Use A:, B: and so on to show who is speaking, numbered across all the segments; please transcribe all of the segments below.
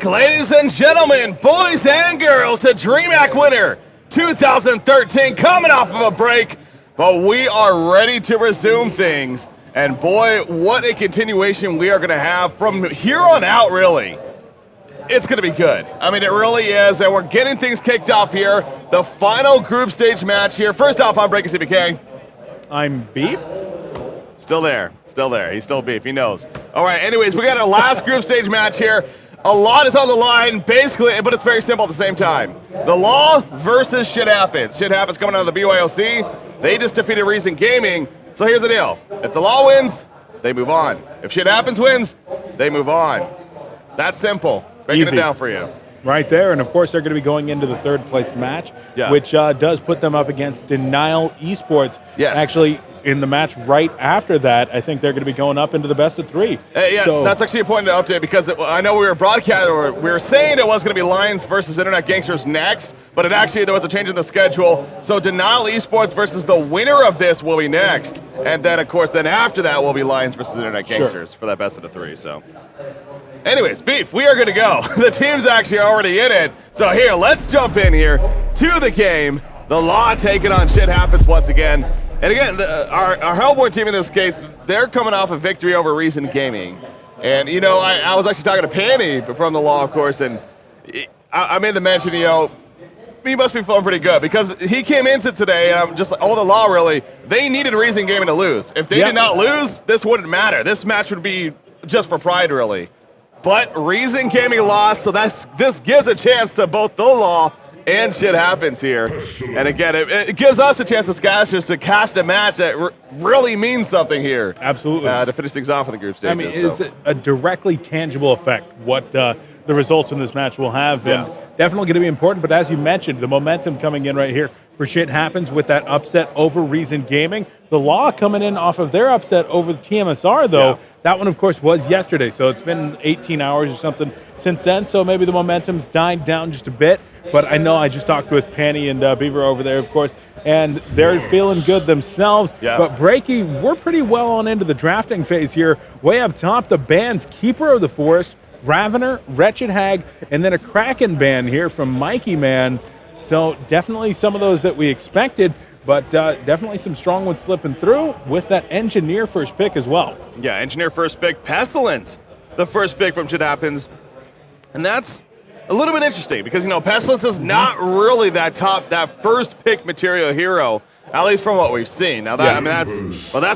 A: back, ladies and gentlemen, boys and girls, to Dreamhack winner 2013, coming off of a break, but we are ready to resume things. And boy, what a continuation we are going to have from here on out, really. It's going to be good. I mean, it really is, and we're getting things kicked off here. The final group stage match here. First off, I'm Breaking CBK.
B: I'm Beef.
A: Still there. He's still Beef. He knows. All right, anyways, we got our last group stage match here. A lot is on the line, basically, but it's very simple at the same time. The Law versus Shit Happens. Shit Happens coming out of the BYOC. They just defeated Reason Gaming. So here's the deal. If the Law wins, they move on. If Shit Happens wins, they move on. That's simple. Breaking it down for you.
B: Right there, and of course they're going to be going into the third place match,
A: Yeah.
B: which does put them up against Denial Esports.
A: Yes.
B: Actually, in the match right after that, I think they're going to be going up into the best of three.
A: Yeah,
B: So-
A: that's actually a point to update because I know we were broadcasting, or we were saying it was going to be Lions versus Internet Gangsters next, but there was a change in the schedule. So Denial Esports versus the winner of this will be next, and then of course, after that will be Lions versus Internet Gangsters for that best of the three. So, anyways, Beef, we are good to go. The team's actually already in it. So here, let's jump in here to the game. The Law taking on Shit Happens once again. And again, our Hellborn team in this case, they're coming off a victory over Reason Gaming. And, you know, I was actually talking to Panny from the Law, of course, and I made the mention, you know, he must be feeling pretty good because he came into today, and I'm just like, oh, the Law really, they needed Reason Gaming to lose. If they did not lose, this wouldn't matter. This match would be just for pride, really. But Reason Gaming lost, so this gives a chance to both the Law and Shit Happens here. And again, it gives us a chance as casters to cast a match that really means something here.
B: Absolutely.
A: To finish things off in the group stages.
B: I mean, it's a directly tangible effect, what the results in this match will have. And definitely going to be important. But as you mentioned, the momentum coming in right here for Shit Happens with that upset over Reason Gaming. The Law coming in off of their upset over the TMSR, though.
A: Yeah.
B: That one, of course, was yesterday. So it's been 18 hours or something since then. So maybe the momentum's died down just a bit. But I know I just talked with Penny and Beaver over there, of course, and they're feeling good themselves.
A: Yeah.
B: But Breaky, we're pretty well on into the drafting phase here. Way up top, the bands Keeper of the Forest, Ravener, Wretched Hag, and then a Kraken band here from Mikey Man. So definitely some of those that we expected, but definitely some strong ones slipping through with that Engineer first pick as well.
A: Yeah, Engineer first pick, Pestilence, the first pick from Shit Happens. And that's a little bit interesting because, you know, Pestilence is not really that first pick material hero, at least from what we've seen. Now, that's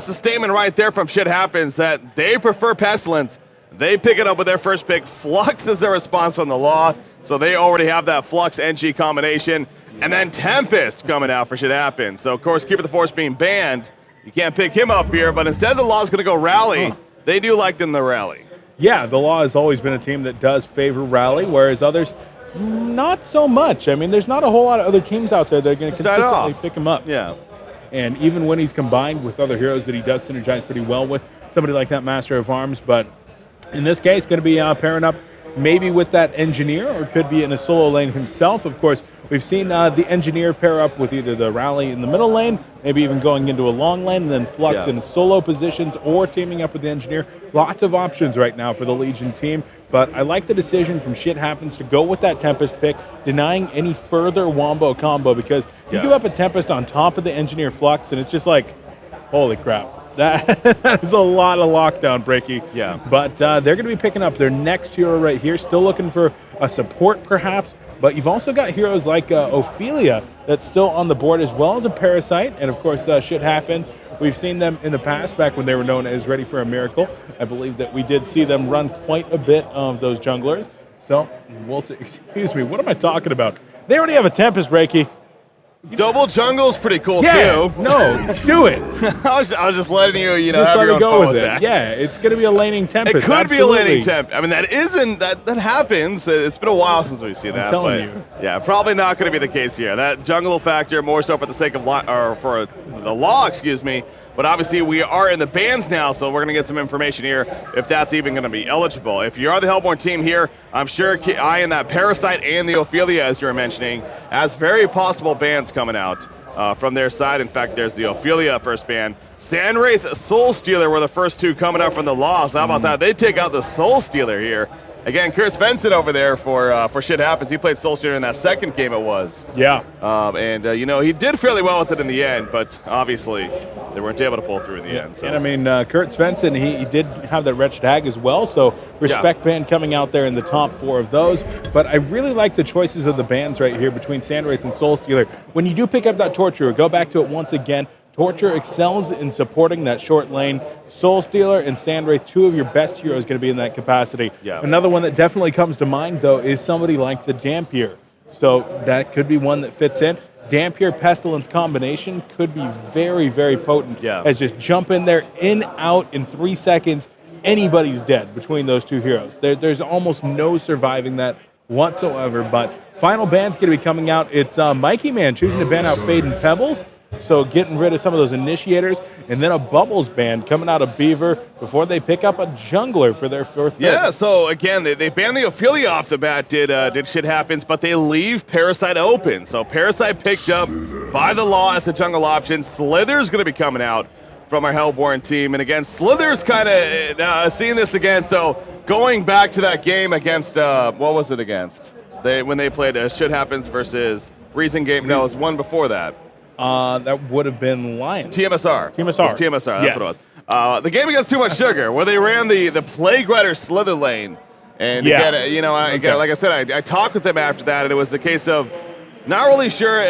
A: the statement right there from Shit Happens that they prefer Pestilence. They pick it up with their first pick. Flux is their response from the Law, so they already have that Flux NG combination. And then Tempest coming out for Shit Happens. So, of course, Keeper of the Force being banned, you can't pick him up here, but instead the Law's going to go Rally. They do like them to rally.
B: Yeah, the Law has always been a team that does favor Rally, whereas others, not so much. I mean, there's not a whole lot of other teams out there that are going to consistently pick him up.
A: Yeah.
B: And even when he's combined with other heroes that he does synergize pretty well with, somebody like that Master of Arms, but in this case, going to be pairing up maybe with that Engineer, or could be in a solo lane himself. Of course, we've seen the Engineer pair up with either the Rally in the middle lane, maybe even going into a long lane, and then Flux in solo positions, or teaming up with the Engineer. Lots of options right now for the Legion team, but I like the decision from Shit Happens to go with that Tempest pick, denying any further Wombo combo, because you do have a Tempest on top of the Engineer Flux, and it's just like, holy crap. That is a lot of lockdown, Breaky.
A: Yeah.
B: But they're going to be picking up their next hero right here, still looking for a support perhaps, but you've also got heroes like Ophelia that's still on the board, as well as a Parasite, and of course Shit Happens. We've seen them in the past, back when they were known as Ready for a Miracle. I believe that we did see them run quite a bit of those junglers. So, we'll see. Excuse me, what am I talking about? They already have a Tempest, Breaky.
A: Double jungle's pretty cool, too.
B: No, do it.
A: I was just letting you,
B: Just
A: have
B: let
A: your
B: me
A: own
B: go
A: fun
B: with
A: with
B: it.
A: that.
B: Yeah, it's going to be a laning Tempest.
A: It could
B: Absolutely.
A: be a laning temp. I mean, that happens. It's been a while since we've seen that.
B: telling
A: but
B: you.
A: Yeah, probably not going to be the case here. That jungle factor more so for the sake of for the Law, excuse me. But obviously, we are in the bans now, so we're going to get some information here if that's even going to be eligible. If you are the Hellborn team here, I'm sure eyeing that Parasite and the Ophelia, as you were mentioning, as very possible bans coming out from their side. In fact, there's the Ophelia first ban. Sandwraith, Soul Stealer were the first two coming out from the Law. So how about that? They take out the Soul Stealer here. again, Kurt Svensson over there for Shit Happens. He played Soul Stealer in that second game it was.
B: Yeah.
A: He did fairly well with it in the end, but obviously they weren't able to pull through in the end. So.
B: And I mean, Kurt Svensson, he did have that Wretched Hag as well, so respect band coming out there in the top 4 of those. But I really like the choices of the bands right here between Sandwraith and Soul Stealer. When you do pick up that Torturer, go back to it once again. Torture excels in supporting that short lane. Soul Stealer and Sandwraith, 2 of your best heroes going to be in that capacity.
A: Yeah.
B: Another one that definitely comes to mind, though, is somebody like the Dampier. So that could be one that fits in. Dampier Pestilence combination could be very, very potent.
A: Yeah.
B: As just jump in there, in, out in 3 seconds. Anybody's dead between those 2 heroes. There's almost no surviving that whatsoever. But final ban's going to be coming out. It's Mikey Man choosing to ban out Fade and Pebbles. So getting rid of some of those initiators, and then a Bubbles band coming out of Beaver before they pick up a jungler for their 4th pick.
A: Yeah, so again, they banned the Ophelia off the bat, did Shit Happens, but they leave Parasite open. So Parasite picked up by the law as a jungle option. Slither's going to be coming out from our Hellborn team. And again, Slither's kind of seeing this again. So going back to that game against, what was it against? When they played Shit Happens versus Reason Game. No, it was one before that.
B: That would have been Lions.
A: TMSR.
B: TMSR.
A: It was TMSR, that's
B: Yes.
A: what it was. The game against Too Much Sugar, where they ran the Plague Rider Slither lane. And
B: Yeah.
A: again, like I said, I talked with them after that, and it was a case of not really sure.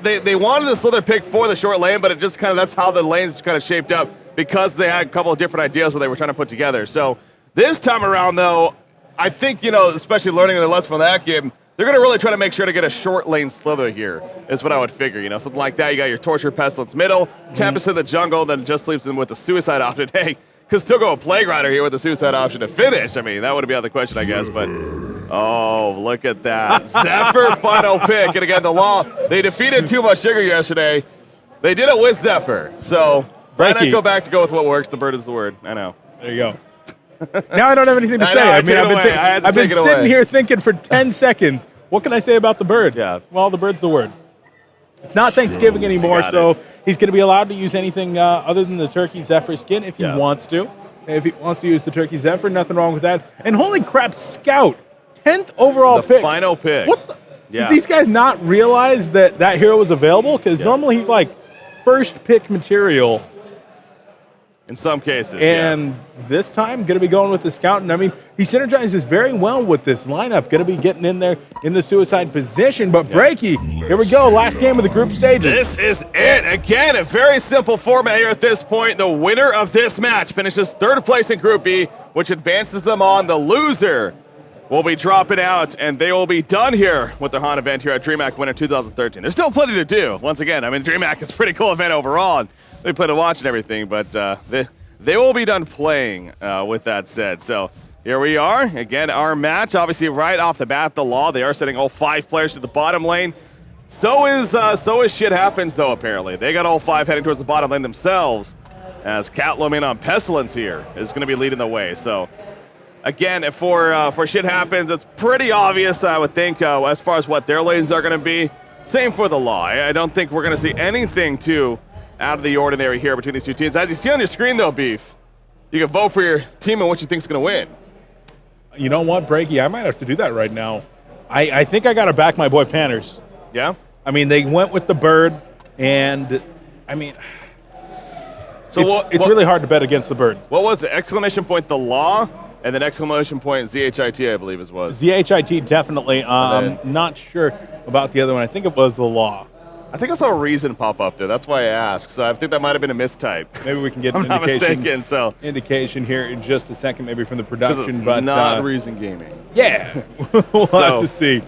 A: They wanted the Slither pick for the short lane, but it just kind of, that's how the lanes kind of shaped up because they had a couple of different ideas that they were trying to put together. So this time around, though, I think, especially learning the lesson from that game, they're going to really try to make sure to get a short lane Slither here, is what I would figure. Something like that. You got your Torture Pestilence middle, Tempest in the jungle, then just leaves them with the Suicide option. Hey, could still go a Plague Rider here with the Suicide option to finish. I mean, that would be out of the question, I guess. But, oh, look at that. Zephyr final pick. And again, the law, they defeated Too Much Sugar yesterday. They did it with Zephyr. So, why not go back to go with what works? The bird is the word. I know.
B: There you go. Now I don't have anything to say.
A: I've been
B: sitting here thinking for 10 seconds, what can I say about the bird?
A: Yeah.
B: Well, the bird's the word. It's not Thanksgiving anymore, so he's going to be allowed to use anything other than the Turkey Zephyr skin if he wants to. If he wants to use the Turkey Zephyr, nothing wrong with that. And holy crap, Scout, 10th overall pick.
A: The final pick.
B: What the? Did these guys not realize that hero was available? Because normally he's like first pick material.
A: In some cases,
B: and this time, going to be going with the Scout. And I mean, he synergizes very well with this lineup. Going to be getting in there in the Suicide position. But Breaky, here we go. Last game of the group stages.
A: This is it. Again, a very simple format here at this point. The winner of this match finishes 3rd place in Group B, which advances them on. The loser will be dropping out, and they will be done here with the HAN event here at Dreamhack Winter 2013. There's still plenty to do. Once again, I mean, Dreamhack is a pretty cool event overall. And they plan to watch and everything, but they will be done playing with that said. So here we are. Again, our match, obviously right off the bat, the law. They are sending all 5 players to the bottom lane. So is Shit Happens, though, apparently. They got all 5 heading towards the bottom lane themselves, as Catlomin on Pestilence here is going to be leading the way. So again, for Shit Happens, it's pretty obvious, I would think, as far as what their lanes are going to be. Same for the law. I don't think we're going to see anything too out of the ordinary here between these 2 teams. As you see on your screen, though, Beef, you can vote for your team and what you think is going to win.
B: You know what, Breaky? I might have to do that right now. I think I got to back my boy Panners.
A: Yeah?
B: I mean, they went with the bird, and, I mean, it's really hard to bet against the bird.
A: What was the exclamation point, the law, and then exclamation point, ZHIT, I believe it was.
B: ZHIT, definitely. I'm not sure about the other one. I think it was the law.
A: I think I saw a reason pop up there. That's why I asked. So I think that might have been a mistype.
B: Maybe we can get
A: an
B: indication here in just a second, maybe from the production.
A: It's
B: but
A: not Reason Gaming.
B: Yeah, we'll have to see.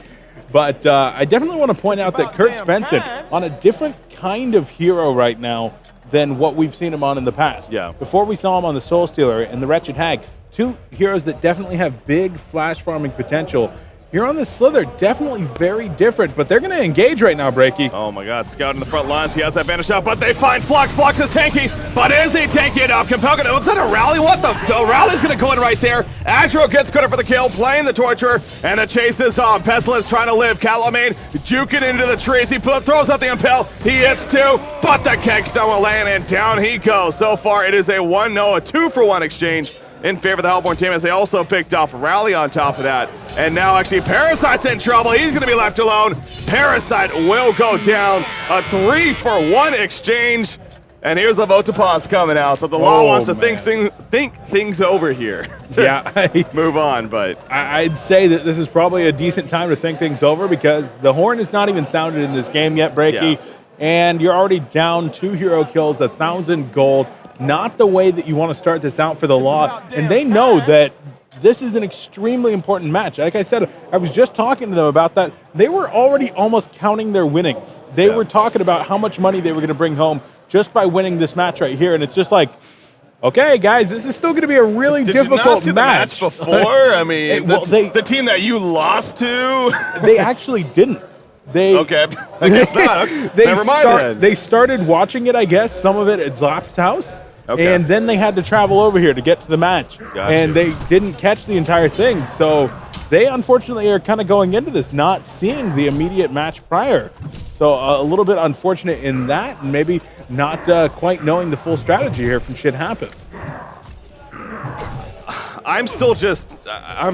B: But I definitely want to point out that Kurt Svensson on a different kind of hero right now than what we've seen him on in the past.
A: Yeah.
B: Before we saw him on the Soul Stealer and the Wretched Hag, 2 heroes that definitely have big flash farming potential. Here on the Slither, definitely very different, but they're going to engage right now, Breaky.
A: Oh my god, Scout in the front lines. He has that banish shot, but they find Flux. Flux is tanky, but is he tanky enough? Compel, was that a rally? What the? Rally's going to go in right there. Astro gets credit for the kill, playing the Torture, and the chase is on. Pestilence trying to live. Catlomin juking into the trees. He throws out the Impel. He hits 2, but the Kegstone will land, and down he goes. So far, it is a 1-0, a 2-for-1 exchange in favor of the Hellborn team, as they also picked off Rally on top of that. And now actually Parasite's in trouble. He's going to be left alone. Parasite will go down. A 3-for-1 exchange. And here's a vote to pause coming out. So the law wants to think things over here. Move on, but
B: I'd say that this is probably a decent time to think things over because the horn is not even sounded in this game yet, Breaky. Yeah. And you're already down 2 hero kills, 1,000 gold. Not the way that you want to start this out for the law. And they know that this is an extremely important match. Like I said, I was just talking to them about that. They were already almost counting their winnings. They were talking about how much money they were going to bring home just by winning this match right here. And it's just like, okay, guys, this is still going to be a really difficult
A: match. Did you not see the match before? I mean, the team that you lost to?
B: They actually didn't.
A: Okay, I guess not. Never mind.
B: They started watching it, I guess, some of it at Zlap's house. Okay. And then they had to travel over here to get to the match. Gotcha. And they didn't catch the entire thing. So they unfortunately are kind of going into this not seeing the immediate match prior. So a little bit unfortunate in that, and maybe not quite knowing the full strategy here from Shit Happens.
A: I'm still just, I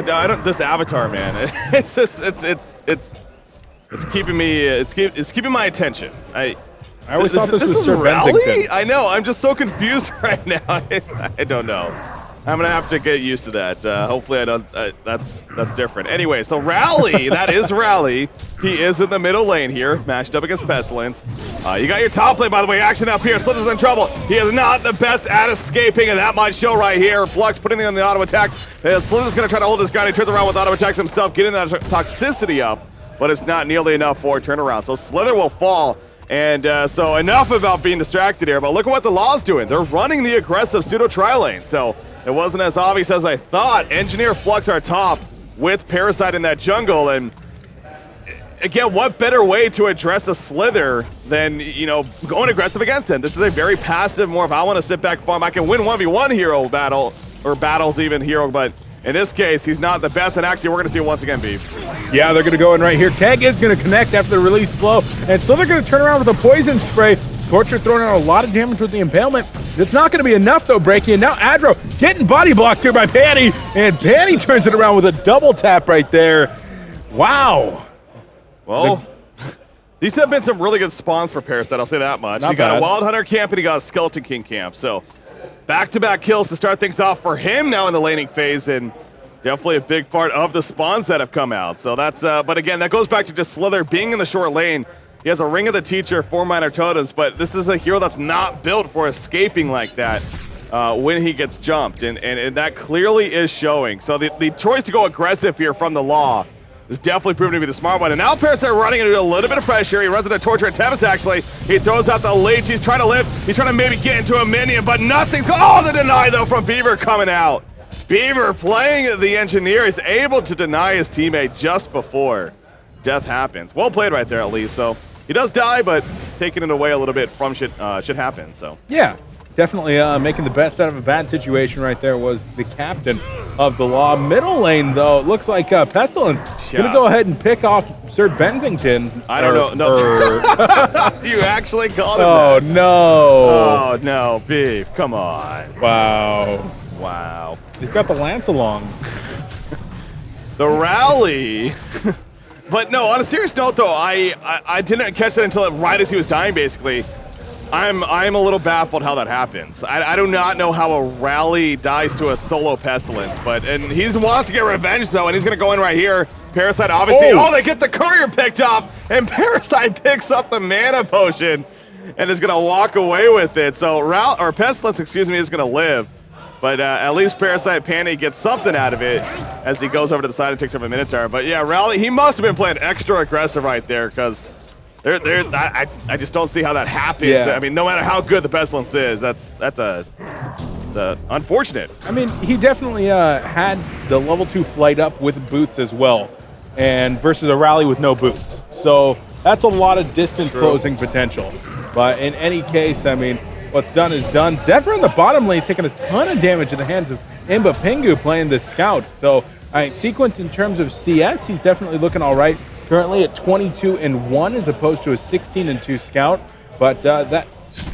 A: don't, this avatar, man. It's just, it's keeping me, it's keeping my attention.
B: I always thought this was Sir Bensington.
A: I know. I'm just so confused right now. I don't know. I'm gonna have to get used to that. Hopefully, I don't. That's different. Anyway, so Rally, that is Rally. He is in the middle lane here, matched up against Pestilence. You got your top lane, by the way. Action up here. Slither's in trouble. He is not the best at escaping, and that might show right here. Flux putting on the auto attack. Slither's gonna try to hold his ground. He turns around with auto attacks himself, getting that toxicity up, but it's not nearly enough for a turnaround. So Slither will fall. And so enough about being distracted here, but look at what the law's doing. They're running the aggressive pseudo tri-lane, so it wasn't as obvious as I thought. Engineer Flux are top with Parasite in that jungle, and again, what better way to address a Slither than, you know, going aggressive against him? This is a very passive, more of I want to sit back farm. I can win 1v1 hero battle, or battles even hero, but in this case, he's not the best, and actually, we're going to see it once again, Beef.
B: Yeah, they're going to go in right here. Keg is going to connect after the release slow, and so they're going to turn around with a poison spray. Torture throwing out a lot of damage with the impalement. It's not going to be enough, though, Breaky, and now Adro getting body blocked here by Panty, and Panty turns it around with a double tap right there. Wow.
A: Well, these have been some really good spawns for Parasite, I'll say that much. He got a Wild Hunter camp, and he got a Skeleton King camp, so back-to-back kills to start things off for him now in the laning phase, and definitely a big part of the spawns that have come out. So that's, but again, that goes back to just Slither being in the short lane. He has a Ring of the Teacher, 4 minor totems, but this is a hero that's not built for escaping like that when he gets jumped, and that clearly is showing. So the choice to go aggressive here from the Law is definitely proven to be the smart one. And now Parasite running into a little bit of pressure. He runs into Torture and Tempest, actually. He throws out the leech. He's trying to live. He's trying to maybe get into a minion, but nothing's going. Oh, the deny, though, from Beaver coming out. Beaver playing the engineer is able to deny his teammate just before death happens. Well played right there, at least. So he does die, but taking it away a little bit from shit happen. So
B: yeah, definitely making the best out of a bad situation right there was the captain of the Law. Middle lane, though, it looks like Pestilence gonna go ahead and pick off Sir Bensington.
A: I don't know. No. You actually called him
B: that.
A: No. Oh, no. Beef, come on.
B: Wow. He's got the lance along.
A: The rally. But no, on a serious note, though, I didn't catch that until right as he was dying, basically. I'm a little baffled how that happens. I do not know how a rally dies to a solo Pestilence, and he wants to get revenge, though, and he's going to go in right here. Parasite, obviously. Oh, they get the courier picked off, and Parasite picks up the mana potion and is going to walk away with it. So Pestilence, excuse me, is going to live. But at least Parasite Panty gets something out of it as he goes over to the side and takes over the Minotaur. But yeah, Rally, he must have been playing extra aggressive right there, because I just don't see how that happens. Yeah. I mean, no matter how good the Pestilence is, it's unfortunate.
B: I mean, he definitely had the level 2 flight up with boots as well, and versus a Rally with no boots. So that's a lot of distance closing potential. But in any case, I mean, what's done is done. Zephyr in the bottom lane is taking a ton of damage in the hands of Imba Pingu playing the Scout. So, sequence in terms of CS, he's definitely looking all right. Currently at 22-1 as opposed to a 16-2 Scout. But that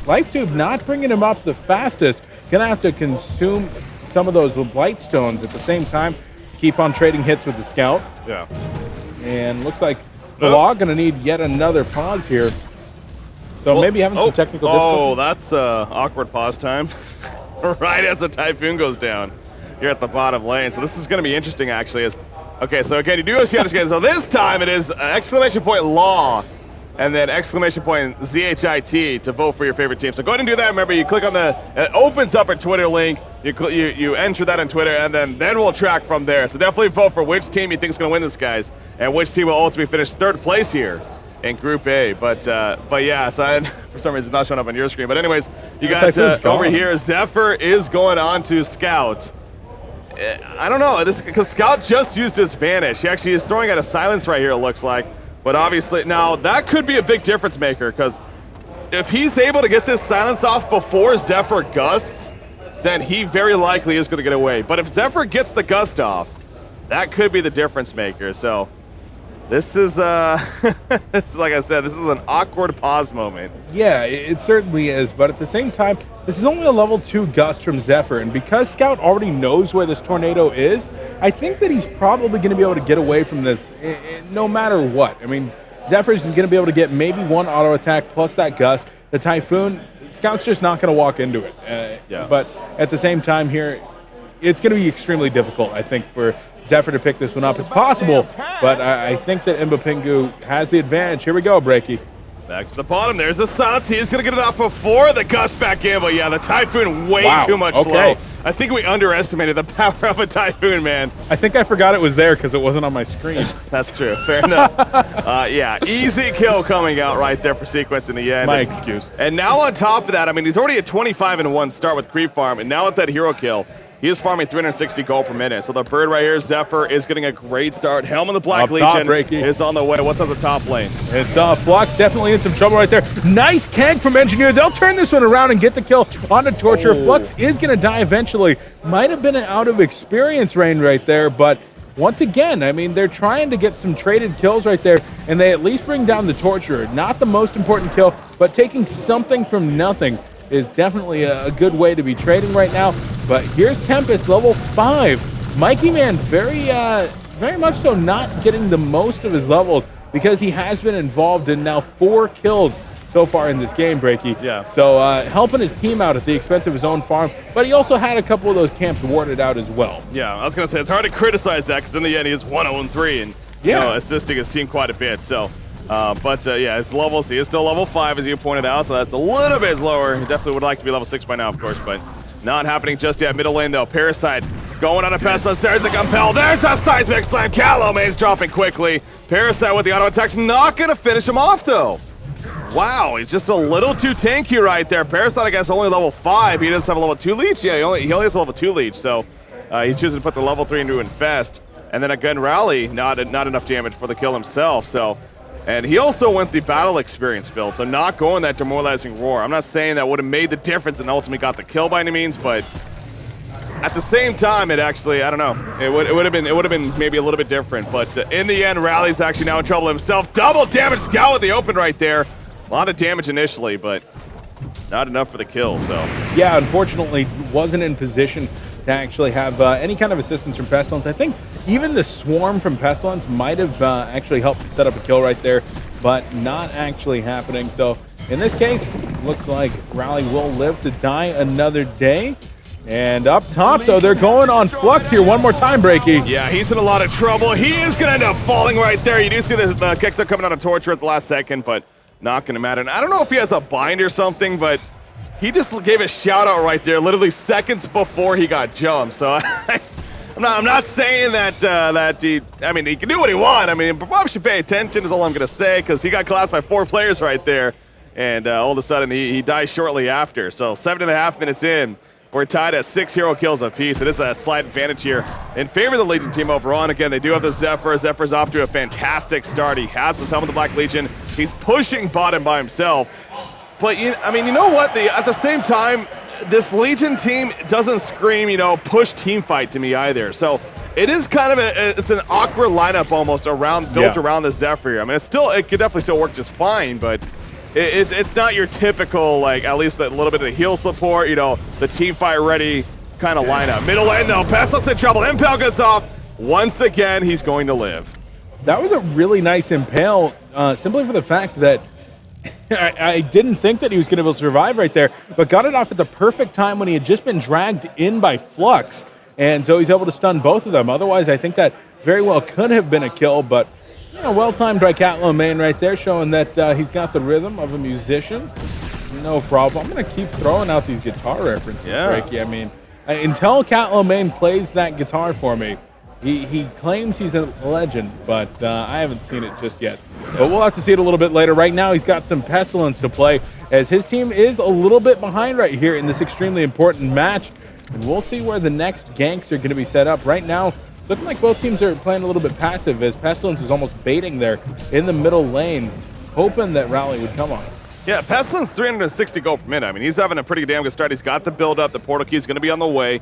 B: Life Tube not bringing him up the fastest. Gonna have to consume some of those blight stones at the same time. Keep on trading hits with the scout.
A: Yeah.
B: And looks like the Law going to need yet another pause here. So maybe having some technical difficulty.
A: Oh, that's awkward pause time. Right as the Typhoon goes down here at the bottom lane. So this is going to be interesting, actually. Okay, so again, you do see understand. So this time it is exclamation point Law and then exclamation point ZHIT to vote for your favorite team. So go ahead and do that. Remember, you click on it opens up a Twitter link. You enter that on Twitter, and then we'll track from there. So definitely vote for which team you think is going to win this, guys, and which team will ultimately finish third place here in Group A. But yeah, so for some reason it's not showing up on your screen. But anyways, you got over here, Zephyr is going on to Scout. I don't know, because Scout just used his Vanish. He actually is throwing out a Silence right here, it looks like. But obviously, now that could be a big difference maker, because if he's able to get this Silence off before Zephyr gusts, then he very likely is going to get away. But if Zephyr gets the gust off, that could be the difference maker. So this is, like I said, this is an awkward pause moment.
B: Yeah, it certainly is. But at the same time, this is only a level 2 gust from Zephyr. And because Scout already knows where this tornado is, I think that he's probably going to be able to get away from this no matter what. I mean, Zephyr's going to be able to get maybe one auto attack plus that gust. The Typhoon, Scout's just not going to walk into it.
A: Yeah.
B: But at the same time here, it's going to be extremely difficult, I think, for Zephyr to pick this one up. It's possible, but I think that Mbapingu has the advantage. Here we go, Breaky.
A: Back to the bottom. There's a Silence. He's going to get it off before the gust back in. But yeah, the Typhoon way too much slow. I think we underestimated the power of a Typhoon, man.
B: I think I forgot it was there because it wasn't on my screen.
A: That's true. Fair enough. Yeah, easy kill coming out right there for Sequence in the end.
B: My excuse.
A: And now on top of that, I mean, he's already at 25-1 start with Creep Farm, and now with that hero kill, he is farming 360 gold per minute. So the bird right here, Zephyr, is getting a great start. Helm of the Black Legion is on the way. What's on the top lane?
B: It's Flux definitely in some trouble right there. Nice gank from Engineer. They'll turn this one around and get the kill on the Torture. Flux is going to die eventually. Might have been an out of experience range right there, but once again, I mean, they're trying to get some traded kills right there, and they at least bring down the Torturer. Not the most important kill, but taking something from nothing is definitely a good way to be trading right now. But here's Tempest, level 5. Mikey Man very much so not getting the most of his levels because he has been involved in now 4 kills so far in this game, Breaky.
A: Yeah.
B: So helping his team out at the expense of his own farm, but he also had a couple of those camps warded out as well.
A: Yeah, I was going to say, it's hard to criticize that because in the end he is 1-0-3 and you know, assisting his team quite a bit. So. Yeah, his levels, he is still level 5, as you pointed out, so that's a little bit lower. He definitely would like to be level 6 by now, of course, but not happening just yet. Middle lane, though. Parasite going on a Pestilence. There's the Compel. There's a Seismic Slam. Calomai's dropping quickly. Parasite with the auto attack's not going to finish him off, though. Wow, he's just a little too tanky right there. Parasite, I guess, only level 5. He doesn't have a level 2 leech. Yeah, he only has a level 2 leech, so he's choosing to put the level 3 into Infest. And then a Gun Rally, not enough damage for the kill himself, so... And he also went the battle experience build, so not going that demoralizing roar. I'm not saying that would have made the difference and ultimately got the kill by any means, but at the same time, it actually, I don't know, it would have been maybe a little bit different. But in the end, Rally's actually now in trouble himself. Double damage Scout with the open right there. A lot of damage initially, but not enough for the kill. So
B: yeah, unfortunately, wasn't in position to actually have any kind of assistance from Pestilence. I think even the swarm from Pestilence might have actually helped set up a kill right there, but not actually happening. So in this case, looks like Rally will live to die another day. And up top, though, they're going on Flux here one more time, Breaky.
A: Yeah, he's in a lot of trouble. He is going to end up falling right there. You do see the kicks are coming out of Torture at the last second, but not going to matter. And I don't know if he has a bind or something, but he just gave a shout out right there, literally seconds before he got jumped. So I'm not saying that he can do what he wants. I mean, probably should pay attention is all I'm going to say, because he got collapsed by 4 players right there. And all of a sudden he dies shortly after. So 7.5 minutes in, we're tied at 6 hero kills apiece. It is a slight advantage here in favor of the Legion team overall. And again, they do have the Zephyr. Zephyr's off to a fantastic start. He has his helmet of the Black Legion. He's pushing bottom by himself. But, you know what? At the same time, this Legion team doesn't scream, push team fight to me either. So it is kind of it's an awkward lineup almost built around the Zephyr. I mean, it could definitely still work just fine, but it's not your typical, like, at least a little bit of the heal support, the team fight ready kind of lineup. Middle lane, though. Pestilence in trouble. Impale gets off. Once again, he's going to live.
B: That was a really nice impale, simply for the fact that I didn't think that he was going to be able to survive right there, but got it off at the perfect time when he had just been dragged in by Flux. And so he's able to stun both of them. Otherwise, I think that very well could have been a kill, but well-timed by Catlomain right there, showing that he's got the rhythm of a musician. No problem. I'm going to keep throwing out these guitar references, Breaky. I mean, until Catlomain plays that guitar for me, he claims he's a legend, but I haven't seen it just yet. But we'll have to see it a little bit later. Right now, he's got some Pestilence to play, as his team is a little bit behind right here in this extremely important match. And we'll see where the next ganks are going to be set up. Right now, looking like both teams are playing a little bit passive, as Pestilence is almost baiting there in the middle lane, hoping that Rally would come on.
A: Yeah, Pestilence 360 gold per minute. I mean, he's having a pretty damn good start. He's got the build up. The portal key is going to be on the way.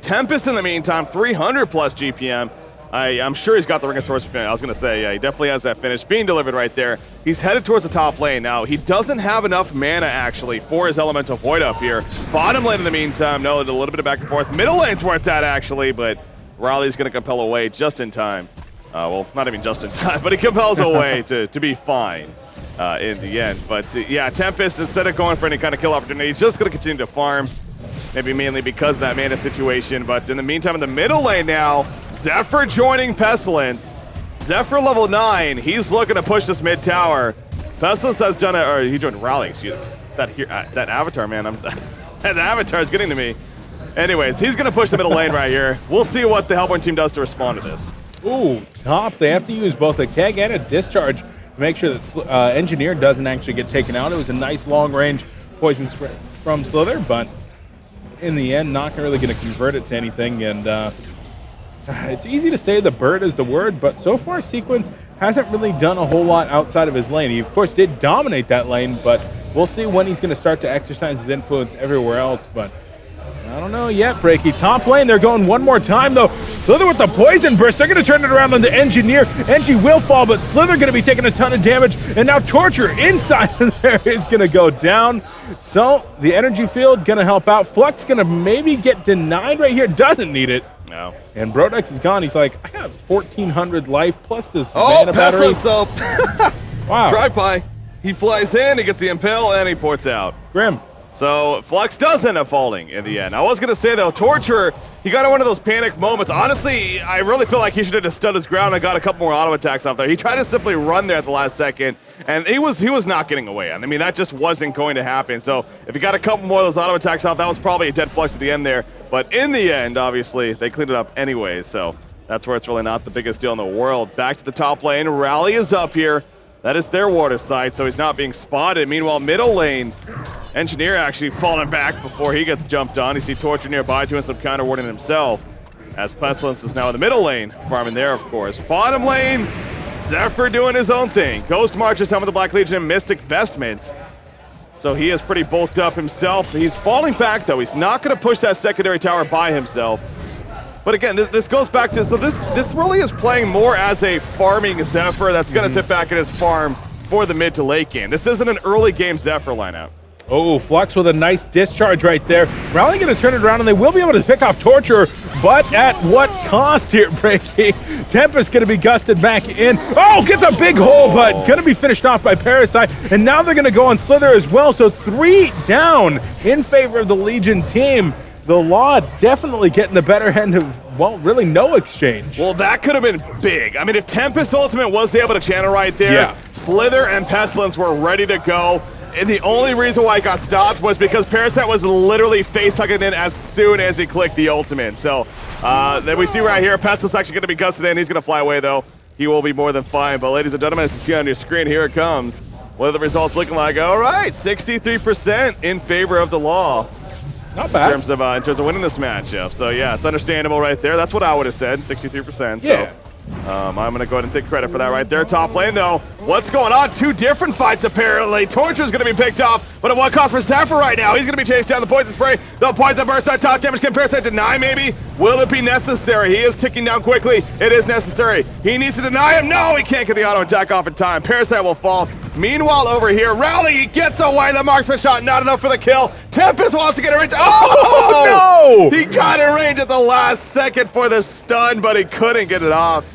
A: Tempest, in the meantime, 300 plus GPM. I'm sure he's got the Ring of Swords finish. I was going to say, yeah, he definitely has that finish being delivered right there. He's headed towards the top lane. Now, he doesn't have enough mana, actually, for his Elemental Void up here. Bottom lane, in the meantime, no, a little bit of back and forth. Middle lane's where it's at, actually, but Raleigh's going to compel away just in time. Well, not even just in time, but he compels away to be fine in the end. But, yeah, Tempest, instead of going for any kind of kill opportunity, he's just going to continue to farm. Maybe mainly because of that mana situation, but in the meantime, in the middle lane now, Zephyr joining Pestilence. Zephyr level 9, he's looking to push this mid tower. Pestilence has done it, or he joined Rally, excuse me. That avatar, man, that avatar is getting to me. Anyways, he's gonna push the middle lane right here. We'll see what the Hellborn team does to respond to this.
B: Ooh, top, they have to use both a keg and a discharge to make sure that Engineer doesn't actually get taken out. It was a nice long range poison spray from Slither, but in the end, not really going to convert it to anything. And it's easy to say the bird is the word, but so far Sequence hasn't really done a whole lot outside of his lane. He, of course, did dominate that lane, but we'll see when he's going to start to exercise his influence everywhere else. But I don't know yet, Breaky. Top lane, they're going one more time, though. Slither with the Poison Burst. They're going to turn it around on the Engineer. Engie will fall, but Slither going to be taking a ton of damage. And now Torture inside of there is going to go down. So the energy field going to help out. Flux going to maybe get denied right here. Doesn't need it.
A: No.
B: And Brodex is gone. He's like, I got 1,400 life plus this mana battery.
A: So
B: Wow.
A: Drive by. He flies in, he gets the impale, and he ports out.
B: Grim.
A: So Flux does end up falling in the end. I was going to say, though, Torture, he got in one of those panic moments. Honestly, I really feel like he should have just stood his ground and got a couple more auto attacks off there. He tried to simply run there at the last second, and he was not getting away. I mean, that just wasn't going to happen. So if he got a couple more of those auto attacks off, that was probably a dead Flux at the end there. But in the end, obviously, they cleaned it up anyways. So that's where it's really not the biggest deal in the world. Back to the top lane. Rally is up here. That is their water side, so he's not being spotted. Meanwhile, middle lane, Engineer actually falling back before he gets jumped on. You see Torture nearby doing some counter warding himself, as Pestilence is now in the middle lane, farming there, of course. Bottom lane, Zephyr doing his own thing. Ghost Marches home with the Black Legion and Mystic Vestments. So he is pretty bulked up himself. He's falling back, though. He's not going to push that secondary tower by himself. But again, this goes back to, so this really is playing more as a farming Zephyr that's going to sit back in his farm for the mid to late game. This isn't an early game Zephyr lineup.
B: Oh, Flux with a nice discharge right there. Rally going to turn it around, and they will be able to pick off Torture, but at what cost here, Breaky? Tempest going to be gusted back in. Oh, gets a big hole, but going to be finished off by Parasite, and now they're going to go on Slither as well, so 3 down in favor of the Legion team. The Law definitely getting the better end of, well, really no exchange.
A: Well, that could have been big. I mean, if Tempest Ultimate was able to channel right there,
B: yeah.
A: Slither and Pestilence were ready to go. And the only reason why it got stopped was because Parasite was literally face-hugging in as soon as he clicked the ultimate. So then we see right here, Pestilence actually going to be gusted in. He's going to fly away, though. He will be more than fine. But ladies and gentlemen, as you see on your screen, here it comes. What are the results looking like? All right, 63% in favor of the Law.
B: Not bad.
A: In terms of winning this matchup. So yeah, it's understandable right there. That's what I would have said, 63%. So
B: yeah.
A: I'm going to go ahead and take credit for that right there. Top lane, though. What's going on? 2 different fights, apparently. Torture's going to be picked off, but at what cost for Zephyr right now? He's going to be chased down the Poison Spray. The Poison Burst on top damage. Can Parasite deny, maybe? Will it be necessary? He is ticking down quickly. It is necessary. He needs to deny him. No, he can't get the auto attack off in time. Parasite will fall. Meanwhile, over here, Rowley gets away. The marksman shot, not enough for the kill. Tempest wants to get a range. Oh, no! He got in range at the last second for the stun, but he couldn't get it off.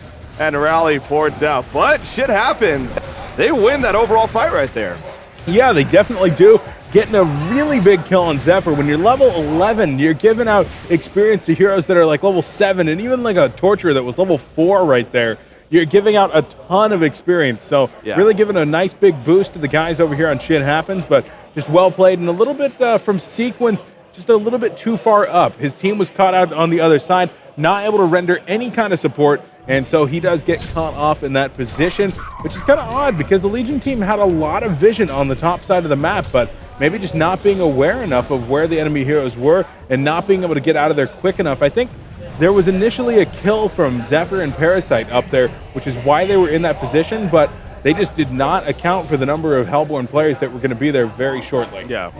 A: And Rowley ports out. But shit happens. They win that overall fight right there.
B: Yeah, they definitely do. Getting a really big kill on Zephyr. When you're level 11, you're giving out experience to heroes that are like level 7, and even like a Torturer that was level 4 right there. You're giving out a ton of experience. So really giving a nice big boost to the guys over here on Shit Happens, but just well played and a little bit from Sequence, just a little bit too far up. His team was caught out on the other side, not able to render any kind of support, and so he does get caught off in that position, which is kind of odd because the Legion team had a lot of vision on the top side of the map, but maybe just not being aware enough of where the enemy heroes were and not being able to get out of there quick enough. I think there was initially a kill from Zephyr and Parasite up there, which is why they were in that position, but they just did not account for the number of Hellborn players that were going to be there very shortly.
A: Yeah,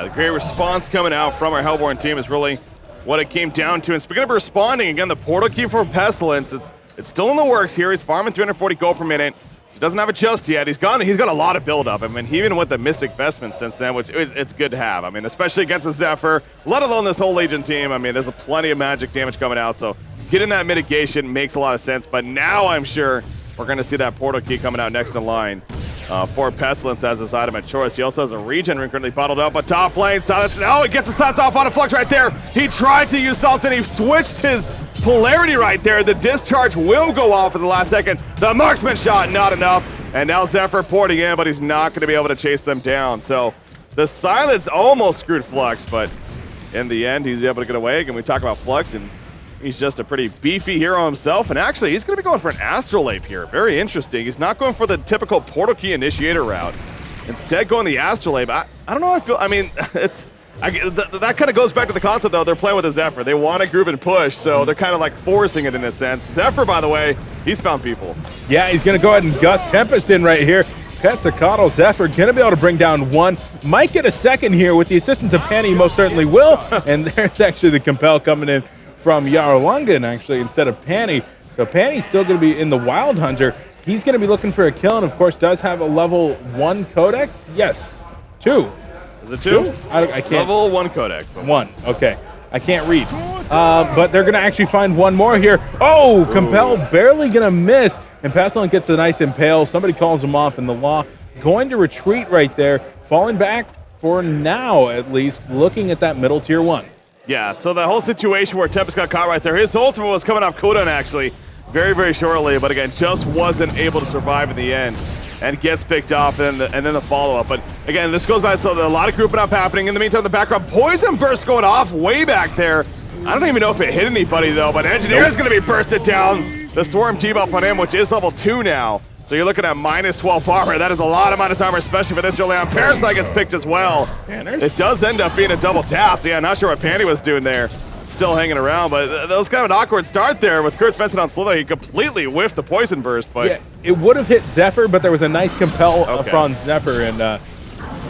A: the great response coming out from our Hellborn team is really what it came down to. And speaking of responding, again, the portal key for Pestilence, it's still in the works here. He's farming 340 gold per minute. He doesn't have it just yet. He's got a lot of build-up. I mean, even with the Mystic Vestments since then, which it's good to have. I mean, especially against the Zephyr, let alone this whole Legion team. I mean, there's plenty of magic damage coming out, so getting that mitigation makes a lot of sense. But now I'm sure we're going to see that portal key coming out next in line for Pestilence as his item of choice. He also has a regen ring currently bottled up, but top lane, Silence. Oh, he gets the silence off on a Flux right there. He tried to use something. He switched his polarity right there. The discharge will go off at the last second. The marksman shot, not enough. And now Zephyr porting in, but he's not going to be able to chase them down. So the silence almost screwed Flux, but in the end, he's able to get away. And we talk about Flux, and he's just a pretty beefy hero himself. And actually, he's going to be going for an Astrolabe here. Very interesting. He's not going for the typical portal key initiator route. Instead, going the Astrolabe. I don't know how I mean, that kind of goes back to the concept, though. They're playing with a Zephyr. They want to group and push, so they're kind of like forcing it in a sense. Zephyr, by the way, he's found people.
B: Yeah, he's going to go ahead and gust Tempest in right here. Quetzalcoatl Zephyr going to be able to bring down one. Might get a second here with the assistance of Penny, most certainly will. And there's actually the compel coming in from Yarlangan, actually, instead of Penny. So Penny's still going to be in the Wild Hunter. He's going to be looking for a kill, and of course does have a level 1 Codex. Yes, 2.
A: Is it 2?
B: I can't.
A: Level 1 Codex.
B: 1, okay. I can't read. But they're going to actually find one more here. Oh, Compel barely going to miss. And Pestilence gets a nice impale. Somebody calls him off in the law. Going to retreat right there. Falling back for now, at least, looking at that middle tier 1.
A: Yeah, so the whole situation where Tempest got caught right there, his ultimate was coming off cooldown, actually, very, very shortly. But again, just wasn't able to survive in the end. And gets picked off, and then the follow-up. But again, this goes by, so a lot of grouping up happening. In the meantime, the background, Poison Burst going off way back there. I don't even know if it hit anybody, though, but Engineer is going to be bursted down. The Swarm T-buff on him, which is level 2 now. So you're looking at minus 12 armor. That is a lot of minus armor, especially for this early on. Parasite gets picked as well. It does end up being a double tap, so yeah, not sure what Pandy was doing there. Still hanging around, but that was kind of an awkward start there with Kurtz Benson on Slither. He completely whiffed the Poison Burst, but...
B: Yeah, it would have hit Zephyr, but there was a nice compel from Zephyr and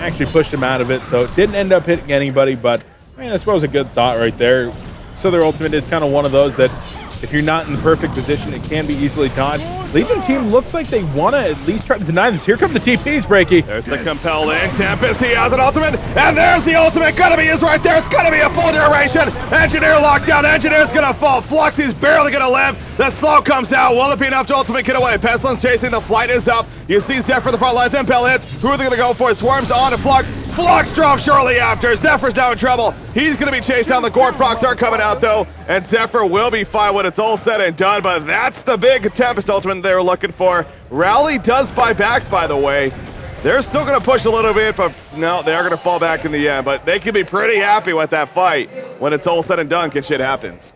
B: actually pushed him out of it, so it didn't end up hitting anybody, but I mean, I suppose a good thought right there. So their ultimate is kind of one of those that if you're not in perfect position, it can be easily dodged. Legion team looks like they want to at least try to deny this. Here come the TPs, Breaky.
A: There's the compel in. Tempest, he has an ultimate, and there's the ultimate. Gonna be used right there. It's gonna be a full duration. Engineer locked down. Engineer's gonna fall. Flux, he's barely gonna live. The slow comes out. Will it be enough to ultimate get away? Pestilence chasing. The flight is up. You see Zephyr the front lines. Impel hits. Who are they gonna go for? Swarms on to Flux. Flux drops shortly after. Zephyr's now in trouble. He's gonna be chased down. The Gord procs are coming out though, and Zephyr will be fine when it's all said and done, but that's the big Tempest ultimate they were looking for. Rally does buy back, by the way. They're still gonna push a little bit, but no, they are gonna fall back in the end, but they can be pretty happy with that fight when it's all said and done, because shit happens.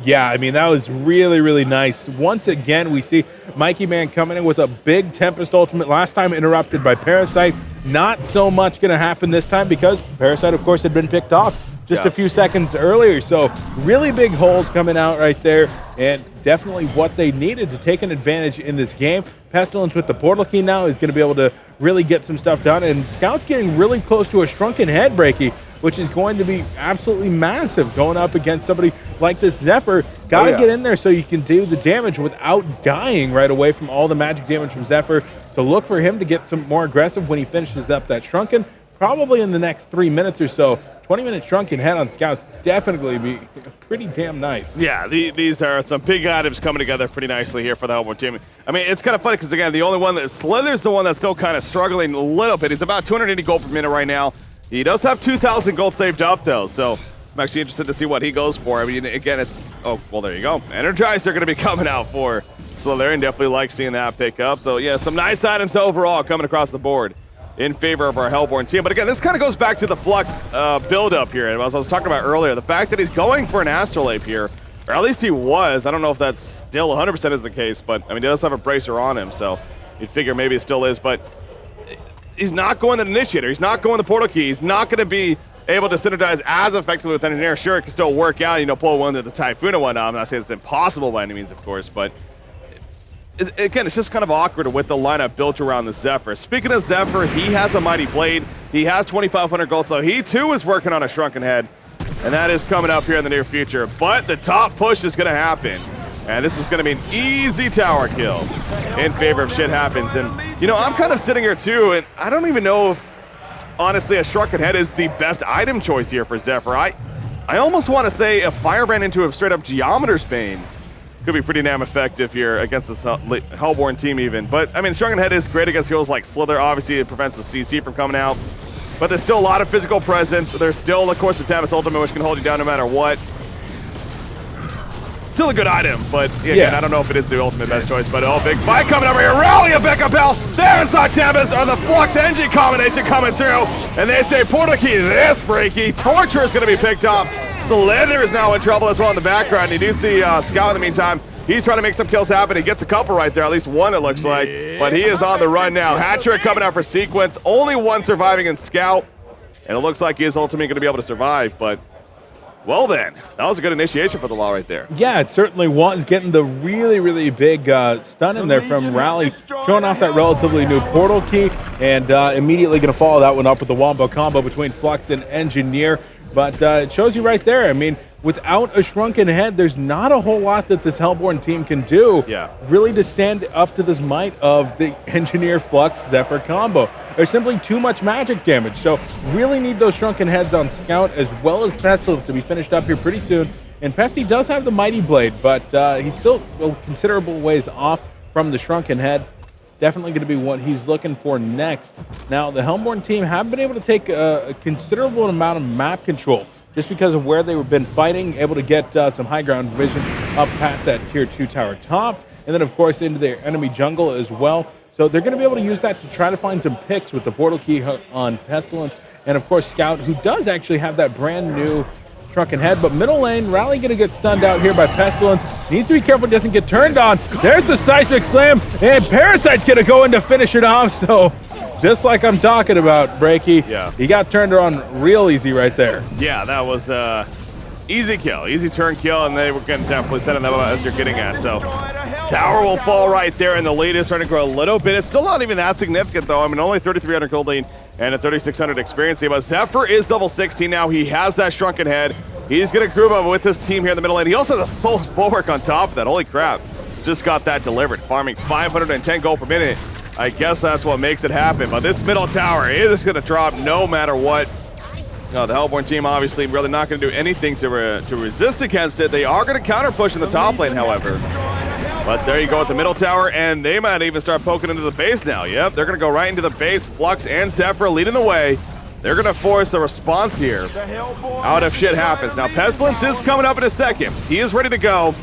B: Yeah, I mean, that was really, really nice. Once again, we see Mikey Man coming in with a big Tempest ultimate. Last time interrupted by Parasite. Not so much going to happen this time because Parasite, of course, had been picked off just a few seconds earlier. So really big holes coming out right there, and definitely what they needed to take an advantage in this game. Pestilence with the portal key now is going to be able to really get some stuff done, and Scout's getting really close to a shrunken head, Breaky. which is going to be absolutely massive going up against somebody like this Zephyr. Got to get in there so you can do the damage without dying right away from all the magic damage from Zephyr. So look for him to get some more aggressive when he finishes up that Shrunken, probably in the next 3 minutes or so. 20-minute Shrunken head on Scouts definitely be pretty damn nice.
A: Yeah, these are some big items coming together pretty nicely here for the Hellborn team. I mean, it's kind of funny because, again, the only one that Slither's the one that's still kind of struggling a little bit. He's about 280 gold per minute right now. He does have 2,000 gold saved up, though, so I'm actually interested to see what he goes for. I mean, again, it's... Oh, well, there you go. Energized are going to be coming out for Slither, and definitely like seeing that pick up. So, yeah, some nice items overall coming across the board in favor of our Hellborn team. But again, this kind of goes back to the Flux build-up here. And as I was talking about earlier, the fact that he's going for an Astrolabe here, or at least he was. I don't know if that's still 100% is the case, but I mean, he does have a bracer on him, so you'd figure maybe it still is. But he's not going the Initiator. He's not going the Portal Key. He's not going to be able to synergize as effectively with Engineer. Sure, it can still work out, you know, pull one to the Typhoon and whatnot. I'm not saying it's impossible by any means, of course, but again, it's just kind of awkward with the lineup built around the Zephyr. Speaking of Zephyr, he has a Mighty Blade. He has 2,500 gold, so he too is working on a Shrunken Head, and that is coming up here in the near future. But the top push is going to happen, and this is going to be an easy tower kill in favor of Shit Happens. And, you know, I'm kind of sitting here too, and I don't even know if, honestly, a Shrunken Head is the best item choice here for Zephyr. I almost want to say a Firebrand into a straight-up Geometer's Bane could be pretty damn effective here against this Hellborn team even. But, I mean, Shrunken Head is great against heroes like Slither. Obviously, it prevents the CC from coming out. But there's still a lot of physical presence. There's still, of course, the Tempest Ultimate, which can hold you down no matter what. Still a good item, but again, I don't know if it is the ultimate best choice. But, oh, big fight coming over here. Rally a Becca Bell. There's the Tempest or the Flux Engine combination coming through. And they say, Portal Key, this breaky. Torture is going to be picked off. Slither is now in trouble as well in the background. You do see Scout in the meantime. He's trying to make some kills happen. He gets a couple right there, at least one it looks like. But he is on the run now. Hatcher coming out for Sequence. Only one surviving in Scout. And it looks like he is ultimately going to be able to survive. But, well then, that was a good initiation for the Law right there.
B: Yeah, it certainly was. Getting the really, really big stun in there from Rally, showing off that relatively new Portal Key, and immediately going to follow that one up with the Wombo combo between Flux and Engineer. But it shows you right there. I mean, without a Shrunken Head, there's not a whole lot that this Hellborn team can do really to stand up to this might of the Engineer Flux Zephyr combo. There's simply too much magic damage. So really need those Shrunken Heads on Scout as well as Pestilence to be finished up here pretty soon. And Pesty does have the Mighty Blade, but he's still a considerable ways off from the Shrunken Head. Definitely going to be what he's looking for next. Now, the Hellborn team have been able to take a considerable amount of map control just because of where they've been fighting, able to get some high ground vision up past that tier 2 tower top, and then, of course, into their enemy jungle as well. So they're going to be able to use that to try to find some picks with the Portal Key on Pestilence, and, of course, Scout, who does actually have that brand new Shrunken Head, but middle lane, Rally going to get stunned out here by Pestilence. Needs to be careful it doesn't get turned on. There's the Seismic Slam, and Parasite's going to go in to finish it off. So just like I'm talking about, Breaky, he got turned on real easy right there.
A: Yeah, that was easy kill, easy turn kill, and they were going to definitely send them as you're getting at. So tower will fall right there, and the lead is starting to grow a little bit. It's still not even that significant, though. I mean, only 3,300 gold lead and a 3,600 experience team. But Zephyr is level 16 now. He has that Shrunken Head. He's going to groove up with his team here in the middle lane. He also has a Soul's Bulwark on top of that. Holy crap. Just got that delivered. Farming 510 gold per minute. I guess that's what makes it happen. But this middle tower is going to drop no matter what. The Hellborn team obviously really not going to do anything to resist against it. They are going to counter push in the top lane, however. But there you go with the middle tower, and they might even start poking into the base now. Yep, they're going to go right into the base. Flux and Zephyr leading the way. They're going to force a response here out if shit happens. Now, Pestilence is coming up in a second. He is ready to go.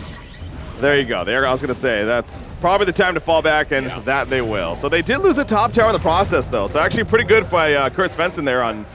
A: There you go. There, I was going to say, that's probably the time to fall back, and that they will. So they did lose a top tower in the process, though. So actually pretty good by Kurt Svensson there on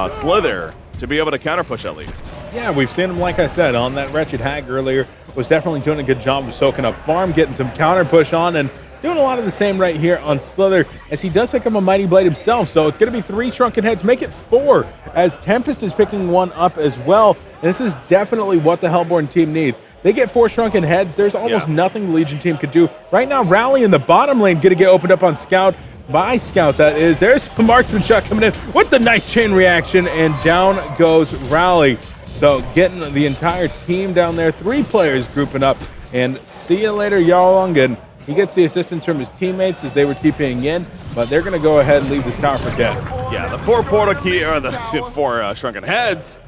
A: Slither to be able to counter push at least.
B: Yeah, we've seen him, like I said, on that Wretched Hag earlier. Was definitely doing a good job of soaking up farm, getting some counter push on, and doing a lot of the same right here on Slither, as he does pick up a Mighty Blade himself. So it's going to be 3 Shrunken Heads, make it 4, as Tempest is picking one up as well. And this is definitely what the Hellborn team needs. They get 4 Shrunken Heads. There's almost nothing the Legion team could do. Right now, Rally in the bottom lane going to get opened up on Scout. by Scout, that is. There's the marksman shot coming in with the nice chain reaction, and down goes Rally. So getting the entire team down there, 3 players grouping up, and see you later, Yarlung. He gets the assistance from his teammates as they were TPing in, but they're going to go ahead and leave this tower for dead.
A: Yeah, the 4 portal key, or the 4 shrunken heads,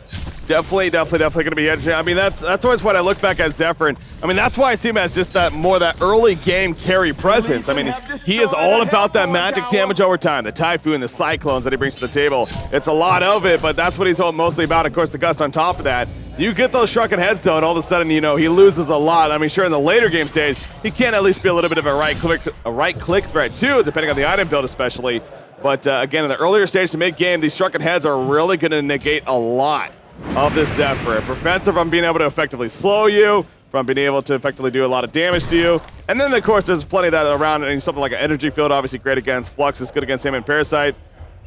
A: definitely going to be edging. I mean, that's always what I look back at Zephyr. And I mean, that's why I see him as just that early game carry presence. I mean, he is all about that magic damage over time, the Typhoon, the Cyclones that he brings to the table. It's a lot of it, but that's what he's mostly about. Of course, the Gust on top of that. You get those shrunken heads though, and all of a sudden, he loses a lot. I mean, sure, in the later game stage, he can at least be a little bit of a right-click threat too, depending on the item build especially. But again, in the earlier stage to mid-game, these shrunken heads are really going to negate a lot of this Zephyr. It prevents him from being able to effectively slow you, from being able to effectively do a lot of damage to you. And then, of course, there's plenty of that around, and something like an energy field, obviously great against Flux, is good against him and Parasite.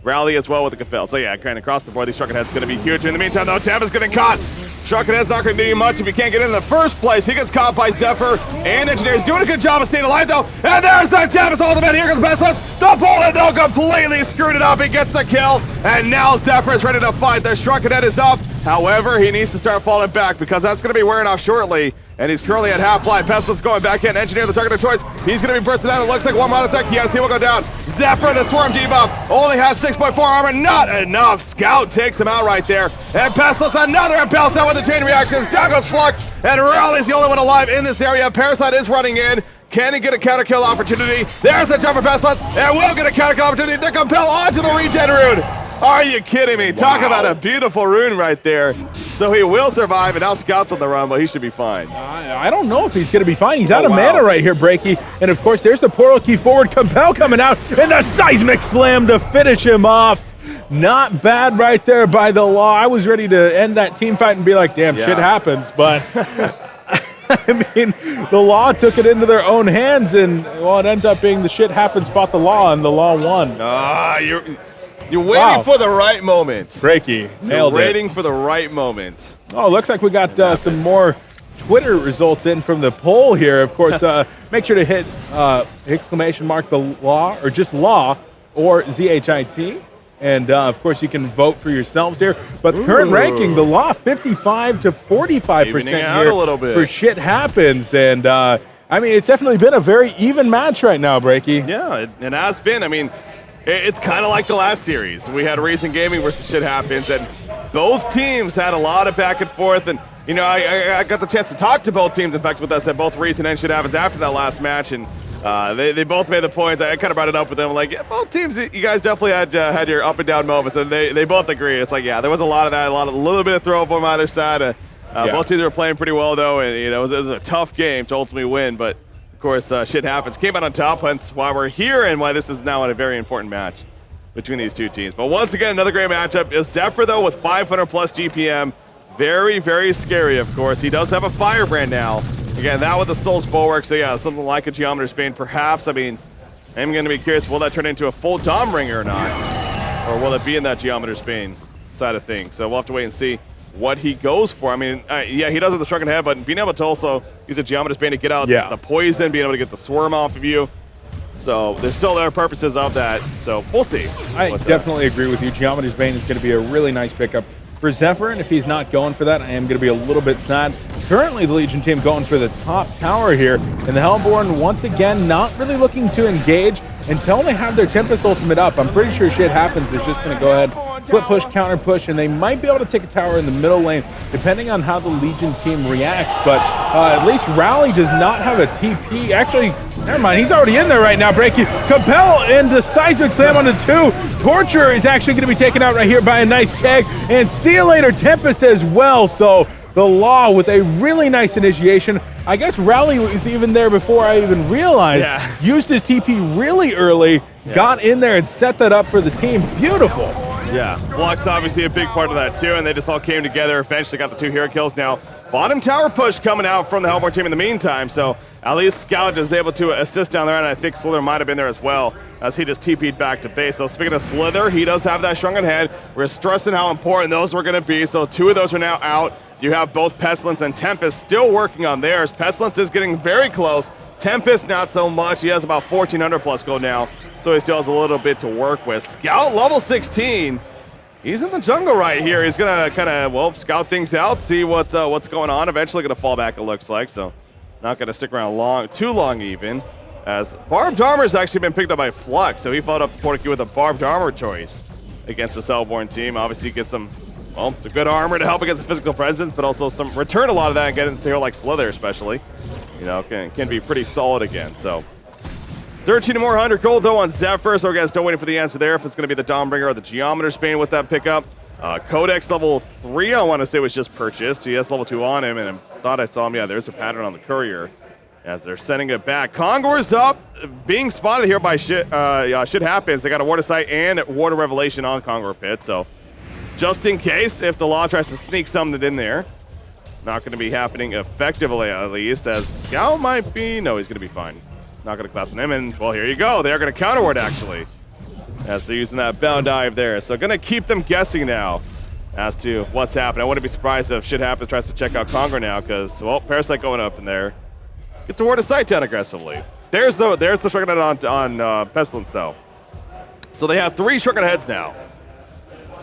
A: Rally as well with the Compel. So yeah, kind of across the board, these Shrunken Heads going to be huge. In the meantime, though, Tampa's getting caught. Shrunken Head's not going to do much if you can't get in the first place. He gets caught by Zephyr, and Engineer's doing a good job of staying alive, though. And there's that Tampa's ultimate. Here comes Pestilence. The bullet, though, completely screwed it up. He gets the kill, and now Zephyr is ready to fight. The Shrunken Head is up. However, he needs to start falling back because that's going to be wearing off shortly. And he's currently at half-life. Pestilence going back in. Engineer, the target of choice. He's going to be bursting out. It looks like one more attack. Yes, he will go down. Zephyr, the Swarm debuff, only has 6.4 armor. Not enough. Scout takes him out right there. And Pestilence, another impulse out with the chain reactions. Down goes Flux. And Rally's the only one alive in this area. Parasite is running in. Can he get a counter kill opportunity? There's a jump for Pestilence. And will get a counter kill opportunity. The Compel onto the regen rune. Are you kidding me? Wow. Talk about a beautiful rune right there. So he will survive, and now Scout's on the run, but he should be fine.
B: I don't know if he's going to be fine. He's out of mana right here, Breaky. And, of course, there's the portal key forward. Compel coming out, and the seismic slam to finish him off. Not bad right there by the Law. I was ready to end that team fight and be like, damn, shit happens. But, I mean, the Law took it into their own hands, and, well, it ends up being the shit happens fought the Law, and the Law won.
A: You're waiting for the right moment.
B: Breaky, nailed it.
A: Waiting for the right moment.
B: Oh, looks like we got some more Twitter results in from the poll here. Of course, make sure to hit !the Law, or just Law, or ZHIT. And, of course, you can vote for yourselves here. But the current ranking, the Law, 55 to 45% here
A: a little bit.
B: for shit happens. And, I mean, it's definitely been a very even match right now, Breaky.
A: Yeah, it has been. I mean, it's kind of like the last series. We had Reason Gaming versus Shit Happens, and both teams had a lot of back and forth. And, you know, I got the chance to talk to both teams, in fact, with us at both Reason and Shit Happens after that last match. And they both made the points. I kind of brought it up with them. Like, yeah, both teams, you guys definitely had your up and down moments. And they both agree. It's like, yeah, there was a lot of that, a little bit of throw up on either side. Both teams were playing pretty well, though. And, you know, it was a tough game to ultimately win. But of course, shit happens. Came out on top, hence why we're here and why this is now a very important match between these two teams. But once again, another great matchup is Zephyr, though, with 500 plus GPM. Very, very scary, of course. He does have a Firebrand now. Again, that with the Soul's Bulwark, so yeah, something like a Geometer's Bane, perhaps. I mean, I'm going to be curious, will that turn into a full Dom Ringer or not? Or will it be in that Geometer's Bane side of things? So we'll have to wait and see what he goes for. I mean, yeah, he does have the Shrunken Head, but being able to also use a Geometer's Bane to get out the poison, being able to get the Swarm off of you. So there's still there are purposes of that. So we'll see.
B: I definitely agree with you. Geometer's Bane is going to be a really nice pickup for Zephyr, and if he's not going for that, I am going to be a little bit sad. Currently, the Legion team going for the top tower here, and the Hellborn, once again, not really looking to engage until they have their Tempest ultimate up. I'm pretty sure shit happens. It's just going to go ahead, split push, counter push, and they might be able to take a tower in the middle lane, depending on how the Legion team reacts. But at least Rally does not have a TP. Actually, never mind. He's already in there right now, breaking. Compel and the Seismic Slam on the 2. Torture is actually going to be taken out right here by a nice keg. And see you later, Tempest as well. So the Law with a really nice initiation. I guess Rally was even there before I even realized.
A: Yeah.
B: Used his TP really early, got in there and set that up for the team. Beautiful.
A: Yeah, Flux obviously a big part of that too, and they just all came together, eventually got the 2 hero kills now. Bottom tower push coming out from the Hellborn team in the meantime, so at least Scout is able to assist down there, and I think Slither might have been there as well, as he just TP'd back to base. So speaking of Slither, he does have that Shrunken Head. We're stressing how important those were going to be, so 2 of those are now out. You have both Pestilence and Tempest still working on theirs. Pestilence is getting very close. Tempest not so much. He has about 1,400 plus gold now. So so he still has a little bit to work with. Scout level 16. He's in the jungle right here. He's gonna kind of, well, scout things out, see what's going on. Eventually gonna fall back, it looks like, so not gonna stick around too long even. As Barbed Armor's actually been picked up by Flux, so he followed up Portkey with a Barbed Armor choice against the Cellborn team. Obviously get some, well, it's a good armor to help against the physical presence, but also some return a lot of that and get into here like Slither especially. You know, can be pretty solid again, so. 13 more 100 gold though on Zephyr, so we're still waiting for the answer there if it's going to be the Dawnbringer or the Geometer Spain with that pickup. Codex level 3, I want to say, was just purchased. He has level 2 on him, and I thought I saw him. Yeah, there's a pattern on the Courier as they're sending it back. Congor's up, being spotted here by Shit Happens. They got a Ward of Sight and Ward of Revelation on Congor Pit, so just in case if the Law tries to sneak something in there. Not going to be happening effectively, at least, as Scout might be. No, he's going to be fine. Not going to collapse on him, and, well, here you go. They're going to counterward, actually, as they're using that bound dive there. So going to keep them guessing now as to what's happening. I wouldn't be surprised if Shit Happens tries to check out Congor now, because, well, Parasite going up in there. Get the Ward of Sight down aggressively. There's the Shotgun on Pestilence, though. So they have 3 Shotgun heads now.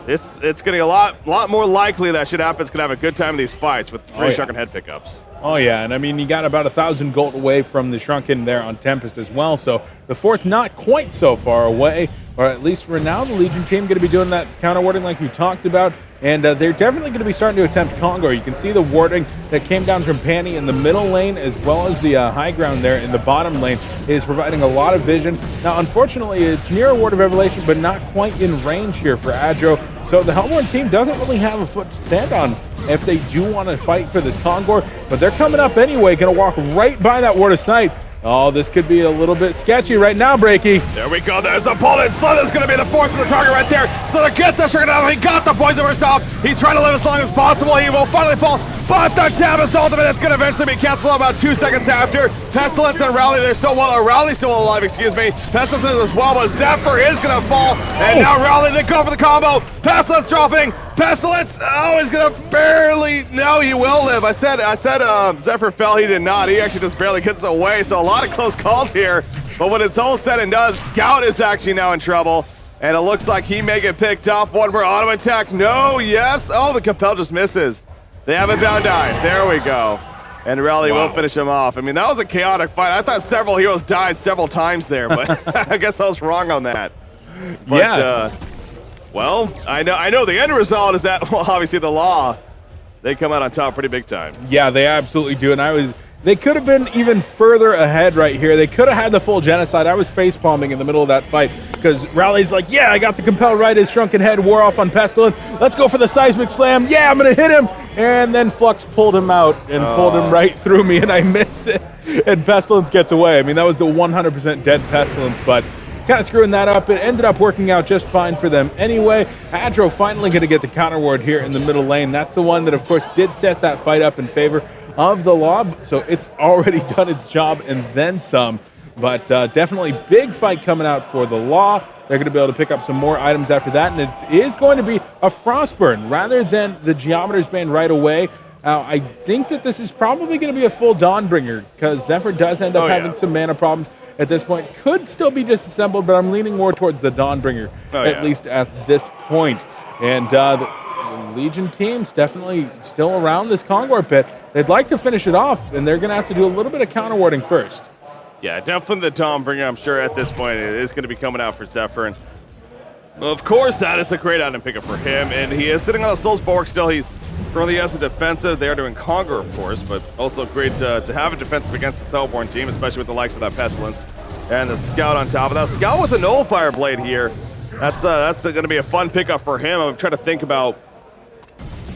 A: It's getting a lot more likely that Shit Happens can have a good time in these fights with 3 Shrunken head pickups.
B: Oh yeah, and I mean you got about 1,000 gold away from the Shrunken there on Tempest as well, so the 4th not quite so far away, or at least for now. The Legion team going to be doing that counter warding like you talked about, and they're definitely going to be starting to attempt Congor. You can see the warding that came down from Panny in the middle lane as well as the high ground there in the bottom lane is providing a lot of vision. Now unfortunately it's near a Ward of Revelation but not quite in range here for Adro. So the Hellborn team doesn't really have a foot to stand on if they do want to fight for this Congor, but they're coming up anyway, going to walk right by that Ward of Sight. Oh, this could be a little bit sketchy right now, Breaky.
A: There we go. There's the bullet. Slither's going to be the force of the target right there. Slither gets that trigger down. He got the poison himself. He's trying to live as long as possible. He will finally fall. But the Tempest ultimate is going to eventually be canceled about 2 seconds after. Pestilence and Rally, they're still well. Rally's still alive, excuse me. Pestilence as well, but Zephyr is going to fall. And now Rally, they go for the combo. Pestilence dropping. Pestilence, oh, he's going to barely, no, he will live. I said Zephyr fell, he did not. He actually just barely gets away, so a lot of close calls here. But when it's all said and done, Scout is actually now in trouble. And it looks like he may get picked up. One more auto attack, no, yes. Oh, the Compel just misses. They have a down dive, there we go. And Rally will finish him off. I mean, that was a chaotic fight. I thought several heroes died several times there, but I guess I was wrong on that. But, yeah. Well, I know the end result is that, well, obviously the Law, they come out on top pretty big time.
B: Yeah, they absolutely do. And they could have been even further ahead right here. They could have had the full genocide. I was facepalming in the middle of that fight because Rally's like, yeah, I got the Compel right. His Shrunken head wore off on Pestilence. Let's go for the Seismic Slam. Yeah, I'm going to hit him. And then Flux pulled him out and pulled him right through me, and I missed it. And Pestilence gets away. I mean, that was the 100% dead Pestilence, but kind of screwing that up. It ended up working out just fine for them anyway. Adro finally going to get the counter ward here in the middle lane. That's the one that, of course, did set that fight up in favor of the Law. So it's already done its job and then some. But definitely big fight coming out for the Law. They're going to be able to pick up some more items after that. And it is going to be a Frostburn rather than the Geometer's Bane right away. I think that this is probably going to be a full Dawnbringer because Zephyr does end up having some mana problems at this point. Could still be disassembled, but I'm leaning more towards the Dawnbringer, at least at this point. And the Legion team's definitely still around this Congor pit. They'd like to finish it off, and they're going to have to do a little bit of counterwarding first.
A: Yeah, definitely the Dawnbringer, I'm sure at this point it is going to be coming out for Zephyr. And of course, that is a great item pickup for him. And he is sitting on the Soul's Bulwark still. He's currently as a defensive. They are doing Congor, of course, but also great to have a defensive against the Cellborn team, especially with the likes of that Pestilence and the Scout on top of that. Scout with a Nullifier Blade here. That's going to be a fun pickup for him. I'm trying to think about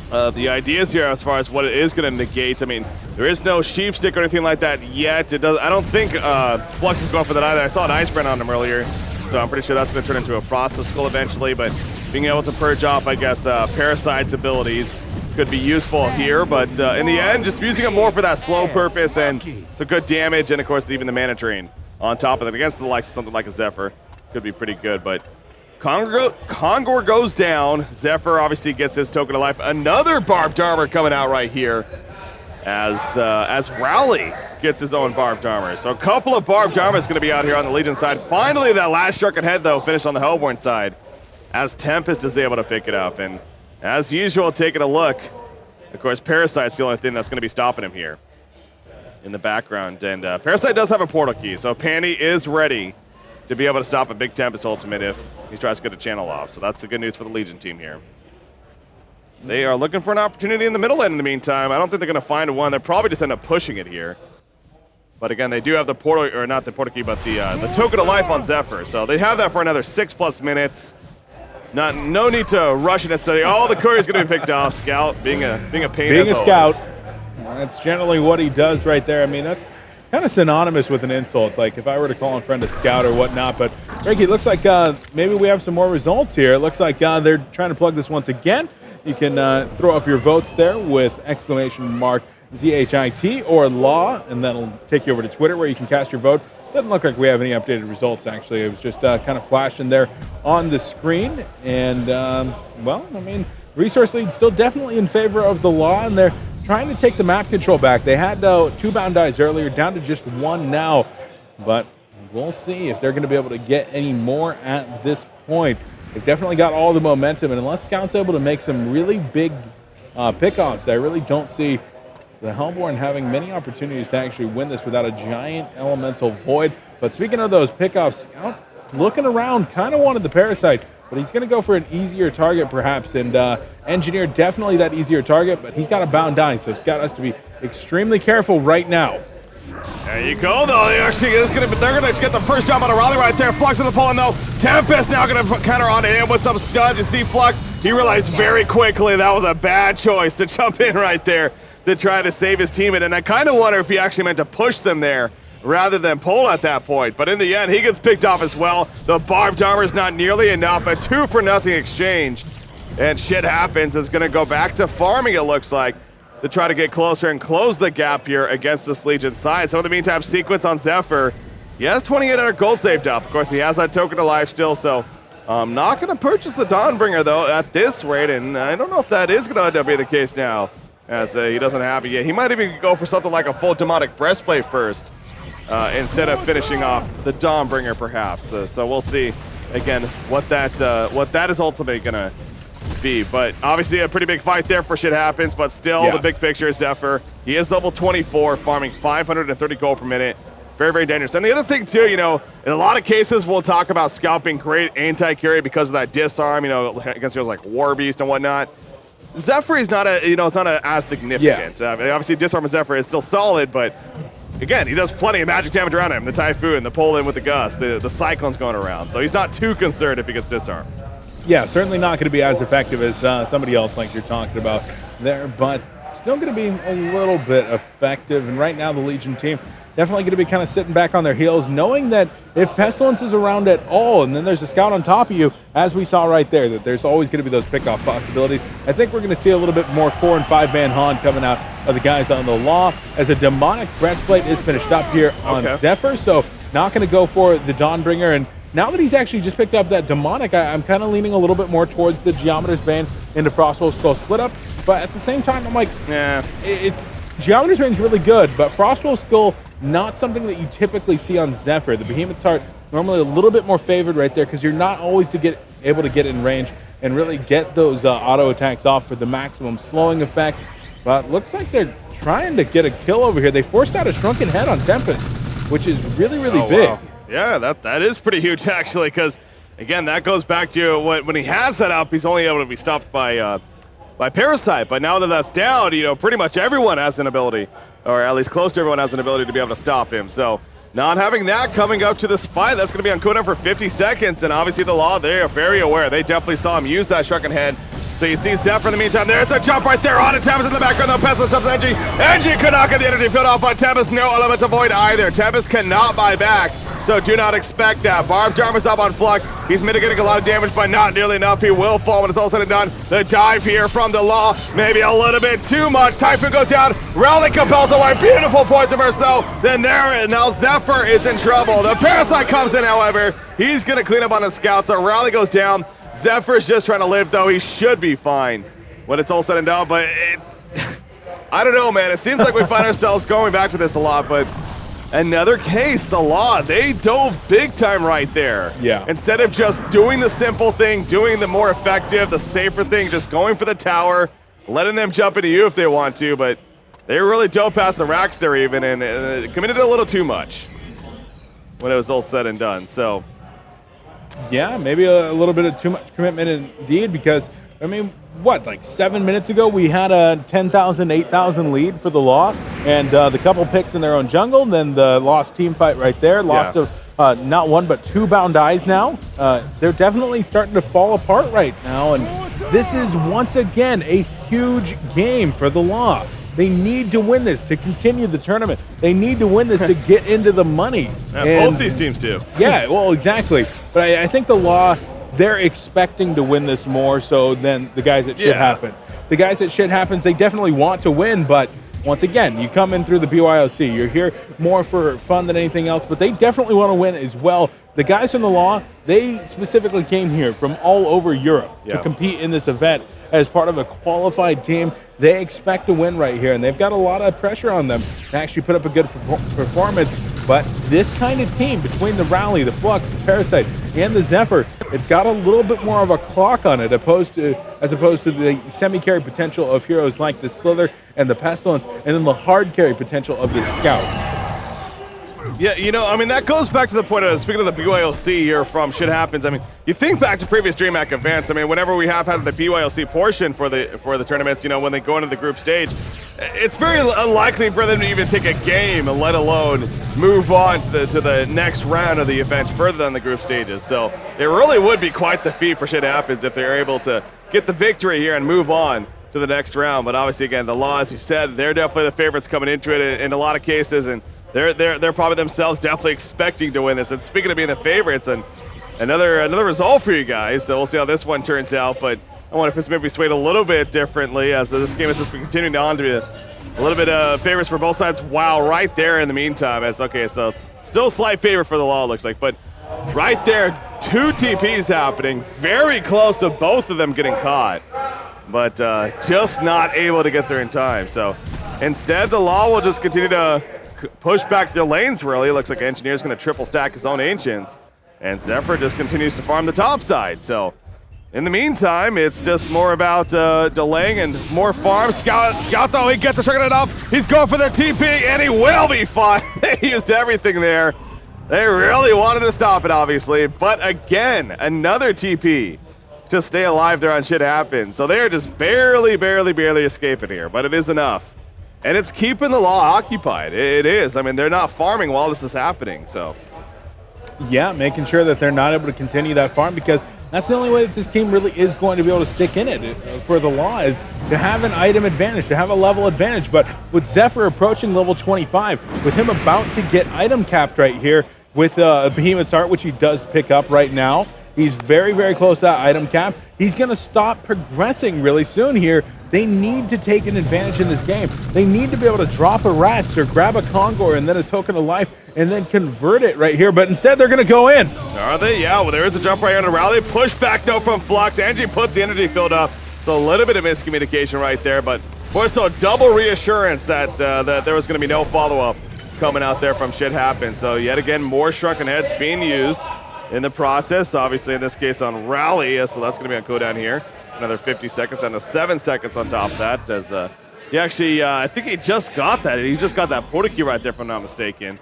A: the ideas here as far as what it is going to negate. I mean, there is no Sheepstick or anything like that yet. It does. I don't think Flux is going for that either. I saw an Ice Brand on him earlier, so I'm pretty sure that's going to turn into a Frost Skull eventually, but being able to purge off, I guess, Parasite's abilities could be useful here, but in the end, just using it more for that slow purpose and some good damage, and of course, even the mana drain on top of it against the likes of something like a Zephyr could be pretty good, but Congor goes down. Zephyr obviously gets his token of life. Another Barbed Armor coming out right here as Rowley gets his own barbed armor. So a couple of barbed armor is going to be out here on the Legion side. Finally, that last shrunken head, though, finished on the Hellborn side as Tempest is able to pick it up. And as usual, taking a look, of course, Parasite's the only thing that's going to be stopping him here in the background. And Parasite does have a portal key, so Pandy is ready to be able to stop a big Tempest ultimate if he tries to get a channel off. So that's the good news for the Legion team here. They are looking for an opportunity in the middle lane in the meantime. I don't think they're going to find one. They'll probably just end up pushing it here. But again, they do have the portal, or not the portal key, but the token of life on Zephyr. So they have that for another 6+ minutes. No need to rush it necessarily. Oh, the courier's going to be picked off. Scout being a pain.
B: Being a scout. That's generally what he does right there. I mean, that's kind of synonymous with an insult. Like if I were to call a friend a scout or whatnot. But Ricky, it looks like maybe we have some more results here. It looks like they're trying to plug this once again. You can throw up your votes there with !ZHIT or law, and that'll take you over to Twitter where you can cast your vote. Doesn't look like we have any updated results, actually. It was just kind of flashing there on the screen. And, well, I mean, Resource Lead still definitely in favor of the law, and they're trying to take the map control back. They had 2 bound dies earlier, down to just 1 now. But we'll see if they're going to be able to get any more at this point. They've definitely got all the momentum, and unless Scout's able to make some really big pickoffs, I really don't see the Hellborn having many opportunities to actually win this without a giant elemental void. But speaking of those pickoffs, Scout looking around, kind of wanted the Parasite, but he's going to go for an easier target perhaps, and Engineer definitely that easier target, but he's got a bound die, so Scout has to be extremely careful right now.
A: There you go, though. They're going to get the first jump on a Raleigh right there. Flux with the pull-in, though. Tempest now going to counter on him with some stuns. You see Flux, he realized very quickly that was a bad choice to jump in right there to try to save his teammate. And I kind of wonder if he actually meant to push them there rather than pull at that point. But in the end, he gets picked off as well. The barbed armor is not nearly enough. A 2-for-0 exchange. And shit happens. It's going to go back to farming, it looks like, to try to get closer and close the gap here against this Legion side. So in the meantime, sequence on Zephyr. He has 2,800 gold saved up. Of course, he has that token of life still, so not going to purchase the Dawnbringer, though, at this rate, and I don't know if that is going to end up being the case now, as he doesn't have it yet. He might even go for something like a full demonic breastplate first, instead of finishing off the Dawnbringer, perhaps. So we'll see, again, what that is ultimately going to be. But obviously a pretty big fight there for shit happens, but still the big picture is Zephyr. He is level 24, farming 530 gold per minute. Very, very dangerous. And the other thing too, in a lot of cases we'll talk about Scout being great anti-carry because of that disarm, against heroes like War Beast and whatnot. Zephyr is not it's not as significant. Obviously disarm of Zephyr is still solid, but again, he does plenty of magic damage around him. The Typhoon, the pull in with the Gust, the Cyclone's going around. So he's not too concerned if he gets disarmed.
B: Yeah, certainly not going to be as effective as somebody else like you're talking about there, but still going to be a little bit effective. And right now the Legion team definitely going to be kind of sitting back on their heels, knowing that if Pestilence is around at all, and then there's a Scout on top of you, as we saw right there, that there's always going to be those pickoff possibilities. I think we're going to see a little bit more 4- and 5-man Han coming out of the guys on the Law, as a demonic breastplate is finished up here on Zephyr, so not going to go for the Dawnbringer. And now that he's actually just picked up that demonic, I'm kind of leaning a little bit more towards the Geometer's Bane into Frostwolf Skull split up. But at the same time, I'm like, it's Geometer's Bane's really good, but Frostwolf Skull, not something that you typically see on Zephyr. The Behemoth's Heart, normally a little bit more favored right there because you're not always able to get in range and really get those auto attacks off for the maximum slowing effect. But looks like they're trying to get a kill over here. They forced out a Shrunken Head on Tempest, which is really, really big.
A: Wow. Yeah, that is pretty huge, actually, because, again, that goes back to when he has that up, he's only able to be stopped by Parasite. But now that that's down, pretty much everyone has an ability, or at least close to everyone has an ability to be able to stop him. So not having that coming up to this fight, that's going to be on cooldown for 50 seconds. And obviously the Law, they are very aware. They definitely saw him use that Shrunken Head. So you see Zephyr in the meantime. There's a jump right there on it. Tempest in the background, though. Pestilence jumps Engie. Engie could not get the energy field off, but Tempest, no element to void either. Tempest cannot buy back, so do not expect that. Barbed Armor's up on Flux. He's mitigating a lot of damage, but not nearly enough. He will fall when it's all said and done. The dive here from the Law, maybe a little bit too much. Typhoon goes down. Rowley compels away. Beautiful poison burst, though. Then now Zephyr is in trouble. The Parasite comes in, however. He's going to clean up on the Scout, so Rowley goes down. Zephyr's just trying to live, though. He should be fine when it's all said and done, but I don't know, man. It seems like we find ourselves going back to this a lot, but another case, the Law, they dove big time right there.
B: Yeah.
A: Instead of just doing the simple thing, doing the more effective, the safer thing, just going for the tower, letting them jump into you if they want to, but they really dove past the racks there even and committed a little too much when it was all said and done. So,
B: yeah, maybe a little bit of too much commitment indeed, because, I mean, what, like 7 minutes ago, we had a 10,000, 8,000 lead for the Law, and the couple picks in their own jungle, and then the lost team fight right there, lost to not one but two bound eyes now. They're definitely starting to fall apart right now, and this is once again a huge game for the Law. They need to win this to continue the tournament. They need to win this to get into the money.
A: Both these teams do.
B: Yeah, well, exactly. But I think the Law, they're expecting to win this more so than the guys at Shit Happens. The guys at Shit Happens, they definitely want to win, but once again, you come in through the BYOC. You're here more for fun than anything else, but they definitely want to win as well. The guys from the Law, they specifically came here from all over Europe to compete in this event as part of a qualified team. They expect to win right here, and they've got a lot of pressure on them to actually put up a good performance. But this kind of team, between the Rally, the Flux, the Parasite, and the Zephyr, it's got a little bit more of a clock on it, as opposed to the semi-carry potential of heroes like the Slither and the Pestilence, and then the hard carry potential of the Scout.
A: Yeah, you know, I mean, that goes back to the point of, speaking of the BYOC here from Shit Happens, I mean, you think back to previous Dreamhack events, I mean, whenever we have had the BYOC portion for the tournaments, you know, when they go into the group stage, it's very unlikely for them to even take a game, let alone move on to the next round of the event further than the group stages. So it really would be quite the feat for Shit Happens if they're able to get the victory here and move on to the next round. But obviously, again, the Law, as you said, they're definitely the favorites coming into it in a lot of cases, and they're probably themselves definitely expecting to win this. And speaking of being the favorites, and another result for you guys, so we'll see how this one turns out. But I wonder if it's maybe swayed a little bit differently, as this game has just been continuing on to be a little bit of favorites for both sides. Wow, right there in the meantime. Okay, so it's still a slight favor for the Law, it looks like. But right there, two TPs happening, very close to both of them getting caught, but just not able to get there in time. So instead, the Law will just continue to push back their lanes, really. It looks like Engineer's going to triple stack his own Ancients, and Zephyr just continues to farm the top side. So in the meantime, it's just more about delaying and more farm. Scout though, he gets a trigger enough. He's going for the TP, and he will be fine. They used everything there. They really wanted to stop it, obviously. But again, another TP to stay alive there on Shit Happens. So they're just barely escaping here, but it is enough. And it's keeping the Law occupied. It is. I mean, they're not farming while this is happening, so.
B: Yeah, making sure that they're not able to continue that farm, because that's the only way that this team really is going to be able to stick in it for the Law, is to have an item advantage, to have a level advantage. But with Zephyr approaching level 25, with him about to get item capped right here with Behemoth's Heart, which he does pick up right now, he's very close to that item cap. He's going to stop progressing really soon here. They need to take an advantage in this game. They need to be able to drop a Ratch or grab a Congor and then a Token of Life and then convert it right here. But instead, they're going to go in.
A: Are they? Yeah, well, there is a jump right here on the Rally. Push back, though, from Flux. Angie puts the energy field up. So a little bit of miscommunication right there. But more so, double reassurance that there was going to be no follow-up coming out there from Shit Happens. So yet again, more Shrunken Heads being used in the process. Obviously, in this case, on Rally. So that's going to be on cooldown here. Another 50 seconds down to 7 seconds on top of that. As he actually, I think he just got that. He just got that porta key right there, if I'm not mistaken.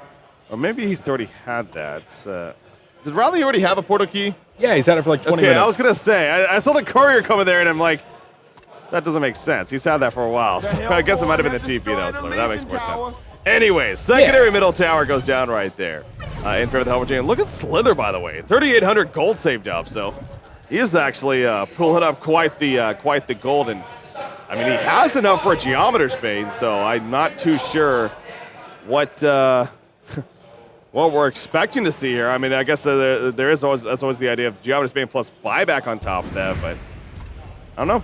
A: Or maybe he's already had that. Did Raleigh already have a porta key?
B: Yeah, he's had it for like 20 minutes.
A: I was going to say, I saw the courier coming there, and I'm like, that doesn't make sense. He's had that for a while. So I guess it might have been the TP that was playing. That makes more sense. Anyways, secondary middle tower goes down right there in favor of the Helmet Chain. Look at Slither, by the way. 3,800 gold saved up, so he is actually pulling up quite the gold, and I mean, he has enough for a Geometer's Bane, so I'm not too sure what what we're expecting to see here. I mean, I guess there is always, that's always the idea of Geometer's Bane plus buyback on top of that, but I don't know.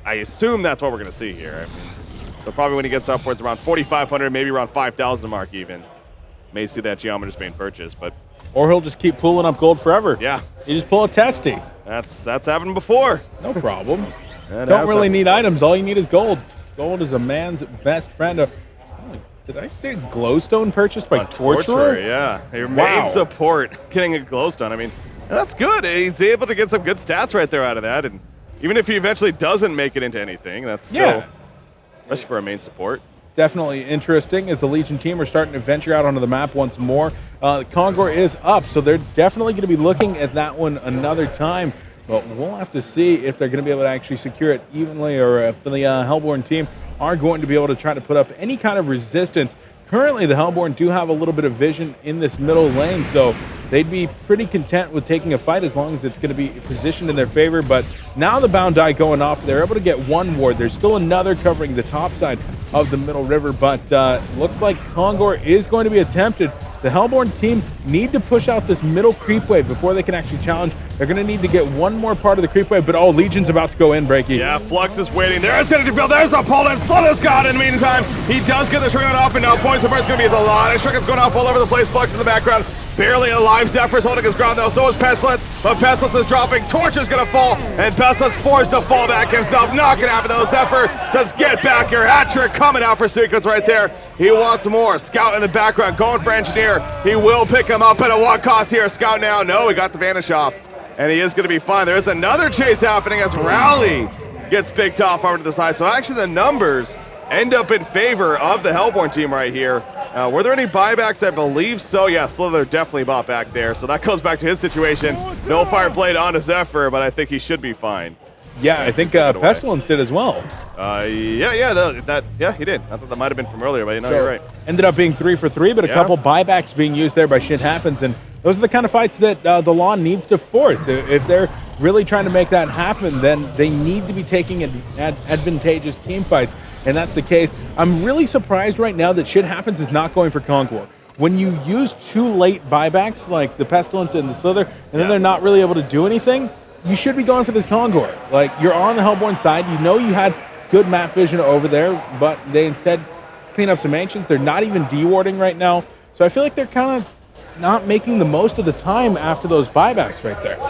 A: I assume that's what we're going to see here. I mean, so probably when he gets upwards around 4,500, maybe around 5,000 mark even, may see that Geometer's Bane purchase, but.
B: Or he'll just keep pulling up gold forever.
A: Yeah.
B: You just pull a testy.
A: That's happened before.
B: No problem. Don't really need items. All you need is gold. Gold is a man's best friend. Did I say glowstone purchased by Torturer?
A: Yeah. Your main support getting a glowstone. I mean, that's good. He's able to get some good stats right there out of that. And even if he eventually doesn't make it into anything, that's still, especially for a main support.
B: Definitely interesting as the Legion team are starting to venture out onto the map once more. Congor is up, so they're definitely going to be looking at that one another time. But we'll have to see if they're going to be able to actually secure it evenly, or if the Hellborn team are going to be able to try to put up any kind of resistance. Currently, the Hellborn do have a little bit of vision in this middle lane, so they'd be pretty content with taking a fight as long as it's going to be positioned in their favor. But now the bound die going off, they're able to get one ward. There's still another covering the top side of the middle river, but looks like Congor is going to be attempted. The Hellborn team need to push out this middle creep wave before they can actually challenge. They're going to need to get one more part of the creep wave, but Legion's about to go in, Breaky.
A: Yeah, Flux is waiting. There's energy field. There's the Poland. Slither's got in the meantime. He does get the Shuriken off, and now Poison Bird's going to be a lot of Shurikens going off all over the place. Flux in the background. Barely alive. Zephyr's holding his ground, though. So is Pestilence, but Pestilence is dropping. Torch is going to fall, and Pestilence forced to fall back himself. Not going to happen, though. Zephyr says, get back here. Hat trick coming out for Sequence right there. He wants more. Scout in the background going for Engineer. He will pick him up at a what cost here. Scout now. No, he got the vanish off, and he is going to be fine. There's another chase happening as Rowley gets picked off over to the side. So actually the numbers end up in favor of the Hellborn team right here. Were there any buybacks? I believe so. Yeah, Slither definitely bought back there. So that goes back to his situation. No fire blade onto Zephyr, but I think he should be fine.
B: Yeah, I think Pestilence did as well.
A: Yeah, he did. I thought that might have been from earlier, but you're right.
B: Ended up being 3 for 3, but a couple buybacks being used there by Shit Happens, and those are the kind of fights that the Law needs to force. If they're really trying to make that happen, then they need to be taking advantageous team fights, and that's the case. I'm really surprised right now that Shit Happens is not going for Congor. When you use 2 late buybacks, like the Pestilence and the Slither, and then they're not really able to do anything, you should be going for this Congor. Like, you're on the Hellborn side. You know you had good map vision over there, but they instead clean up some Ancients. They're not even dewarding right now. So I feel like they're kind of not making the most of the time after those buybacks right there.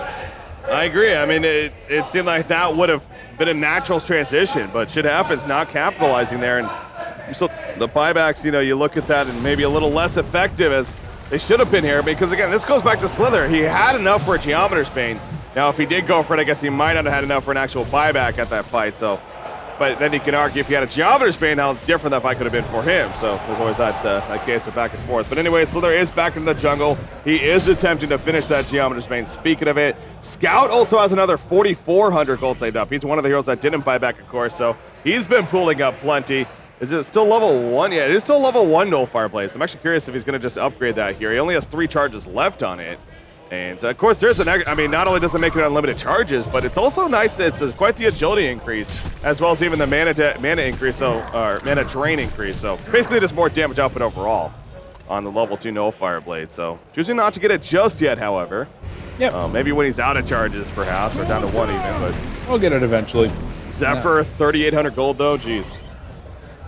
A: I agree. I mean, it seemed like that would have been a natural transition, but Shit Happens not capitalizing there. And so the buybacks, you look at that and maybe a little less effective as they should have been here, because, again, this goes back to Slither. He had enough for a Geometer's Bane. Now, if he did go for it, I guess he might not have had enough for an actual buyback at that fight. So, but then you can argue if he had a Geometer's Bane, how different that fight could have been for him. So there's always that case of back and forth. But anyway, Slither is back in the jungle. He is attempting to finish that Geometer's Bane. Speaking of it, Scout also has another 4,400 gold saved up. He's one of the heroes that didn't buy back, of course. So he's been pulling up plenty. Is it still level 1? Yeah, it is still level 1 Null Fireplace. I'm actually curious if he's going to just upgrade that here. He only has 3 charges left on it. And, of course, there's not only does it make it unlimited charges, but it's also nice. It's quite the agility increase, as well as even the mana increase, or mana drain increase. So, basically just more damage output overall on the level 2 Null Fireblade. So, choosing not to get it just yet, however.
B: Yep.
A: Maybe when he's out of charges, perhaps, or down to 1 even, but...
B: We'll get it eventually.
A: Zephyr, 3,800 gold, though. Jeez.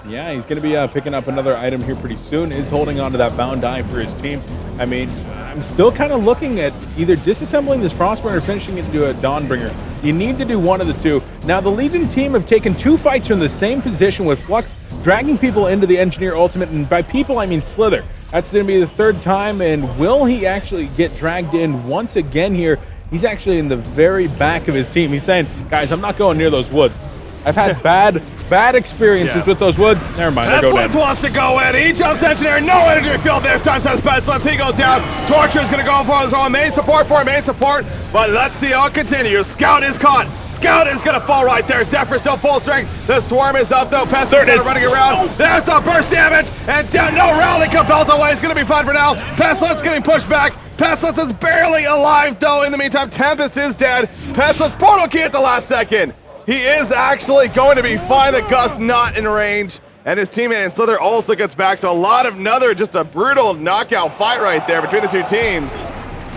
B: Yeah, he's going to be picking up another item here pretty soon. Is holding on to that bound die for his team. I mean, I'm still kind of looking at either disassembling this Frostburn or finishing it into a Dawnbringer. You need to do one of the two. Now, the Legion team have taken 2 fights from the same position, with Flux dragging people into the Engineer Ultimate, and by people, I mean Slither. That's going to be the 3rd time, and will he actually get dragged in once again here? He's actually in the very back of his team. He's saying, guys, I'm not going near those woods. I've had bad experiences with those woods. Never mind, I go down.
A: Pestilence wants to go in. He jumps Engineer. No energy field this time, says Pestilence. He goes down. Torture's going to go for his own main support But let's see how it continues. Scout is caught. Scout is going to fall right there. Zephyr still full strength. The Swarm is up, though. Pestilence is running around. There's the burst damage. And no rally compels away. He's going to be fine for now. Pestilence getting pushed back. Pestilence is barely alive, though. In the meantime, Tempest is dead. Pestilence portal key at the last second. He is actually going to be fine. The Gus not in range. And his teammate and Slither also gets back. So just a brutal knockout fight right there between the 2 teams.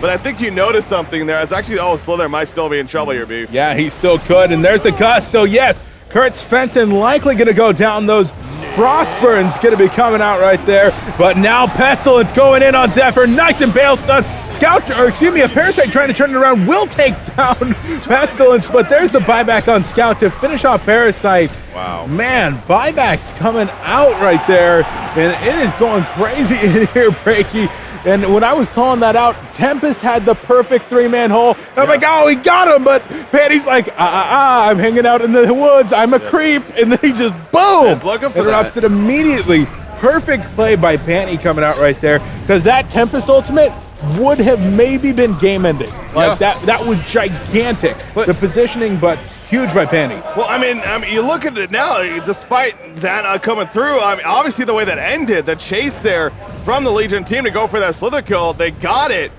A: But I think you noticed something there. It's actually, Slither might still be in trouble here, Beef.
B: Yeah, he still could. And there's the Gus, though. Yes, Kurt's Fenton likely going to go down those Frostburn's going to be coming out right there. But now Pestilence going in on Zephyr. Nice and Bale stun. Scout, or excuse me, a Parasite trying to turn it around will take down Pestilence. But there's the buyback on Scout to finish off Parasite.
A: Wow.
B: Man, buybacks coming out right there. And it is going crazy in here, Breaky. And when I was calling that out, Tempest had the perfect three-man hole. I'm like, oh, he got him. But Patty's like, I'm hanging out in the woods. I'm a creep. And then he just, boom, interrupts it immediately. Perfect play by Panty coming out right there. Because that Tempest ultimate would have maybe been game-ending. Like, that was gigantic. But the positioning, but huge by Panty.
A: Well, I mean, you look at it now, despite that not coming through, I mean, obviously the way that ended, the chase there from the Legion team to go for that Slither kill, they got it,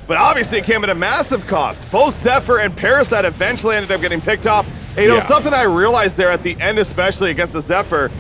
A: but obviously it came at a massive cost. Both Zephyr and Parasite eventually ended up getting picked off. And, you know, something I realized there at the end, especially against the Zephyr,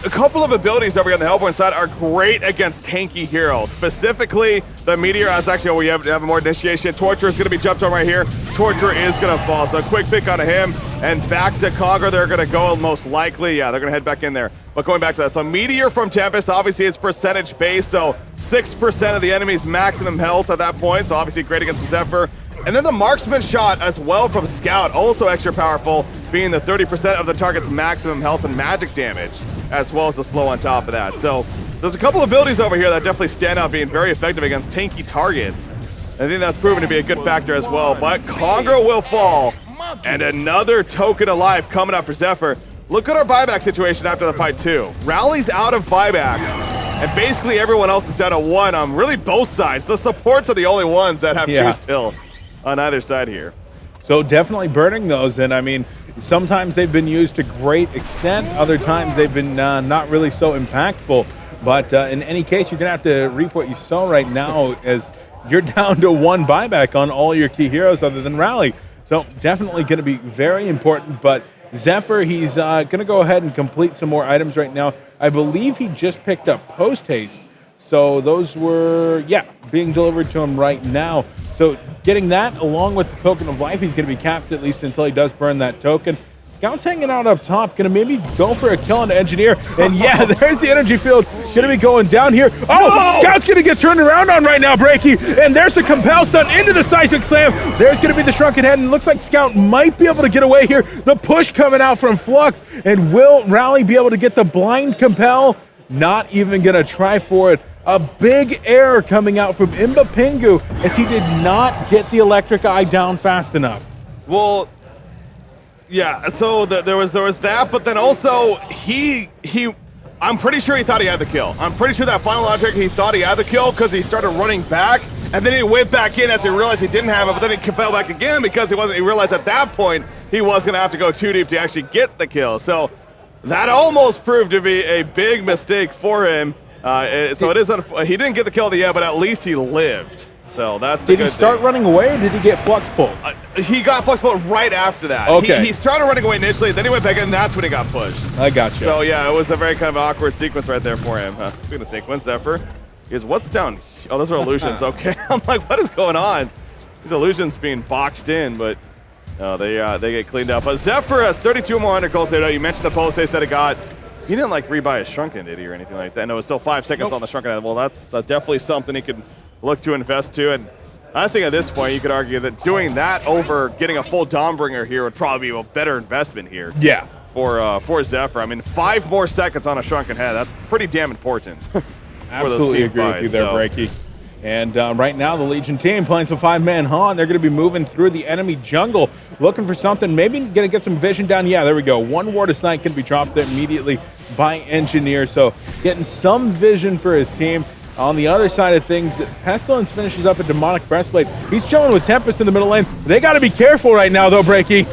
A: a couple of abilities over here on the Hellborn side are great against tanky heroes. Specifically, the Meteor, that's actually, we have more initiation. Torture is going to be jumped on right here. Torture is going to fall, so a quick pick onto him. And back to Congor, they're going to go most likely. Yeah, they're going to head back in there. But going back to that, so Meteor from Tempest, obviously it's percentage based, so 6% of the enemy's maximum health at that point, so obviously great against the Zephyr. And then the marksman shot as well from Scout, also extra powerful, being the 30% of the target's maximum health and magic damage, as well as the slow on top of that. So there's a couple of abilities over here that definitely stand out being very effective against tanky targets. I think that's proven to be a good factor as well, but Congor will fall, and another token alive coming up for Zephyr. Look at our buyback situation after the fight too. Rally's out of buybacks, and basically everyone else is down to one on really both sides. The supports are the only ones that have two still on either side here.
B: So definitely burning those, and I mean, sometimes they've been used to great extent, other times they've been not really so impactful, but in any case, you're gonna have to reap what you sow right now as you're down to one buyback on all your key heroes other than Rally. So definitely gonna be very important, but Zephyr, he's gonna go ahead and complete some more items right now. I believe he just picked up post-haste, so those were, being delivered to him right now. So getting that along with the token of life, he's going to be capped at least until he does burn that token. Scout's hanging out up top, going to maybe go for a kill on the Engineer. And yeah, there's the energy field. Going to be going down here. Oh, no! Scout's going to get turned around on right now, Breaky. And there's the compel stun into the seismic slam. There's going to be the shrunken head, and it looks like Scout might be able to get away here. The push coming out from Flux. And will Rally be able to get the blind compel? Not even going to try for it. A big error coming out from Imba Pingu as he did not get the electric eye down fast enough.
A: Well, yeah, so there was that, but then also I'm pretty sure he thought he had the kill. I'm pretty sure that final object he thought he had the kill because he started running back, and then he went back in as he realized he didn't have it, but then he fell back again because he realized at that point he was going to have to go too deep to actually get the kill. So that almost proved to be a big mistake for him. So it is he didn't get the kill yet, but at least he lived. So that's the good thing.
B: Did he start running away, or did he get flux pulled?
A: He got flux pulled right after that.
B: Okay.
A: He started running away initially, then he went back in, and that's when he got pushed.
B: I got you.
A: So yeah, it was a very kind of awkward sequence right there for him. Speaking of sequence, Zephyr is what's down. Oh, those are illusions. Okay, I'm like, what is going on? These illusions being boxed in, but they get cleaned up. But Zephyr has 32 more under goals there. You mentioned the post haste that he got. He didn't like rebuy a Shrunken, did he, or anything like that? No, it was still 5 seconds on the Shrunken head. Well, that's definitely something he could look to invest to. And I think at this point, you could argue that doing that over getting a full Dawnbringer here would probably be a better investment here.
B: Yeah.
A: For Zephyr. I mean, 5 more seconds on a Shrunken head. That's pretty damn important.
B: Absolutely agree with you there, Breaky. And right now, the Legion team playing some 5-man Han. They're going to be moving through the enemy jungle, looking for something. Maybe going to get some vision down. Yeah, there we go. 1 ward of sight can be dropped there immediately by Engineer. So getting some vision for his team. On the other side of things, Pestilence finishes up a Demonic Breastplate. He's chilling with Tempest in the middle lane. They got to be careful right now, though, Breaky.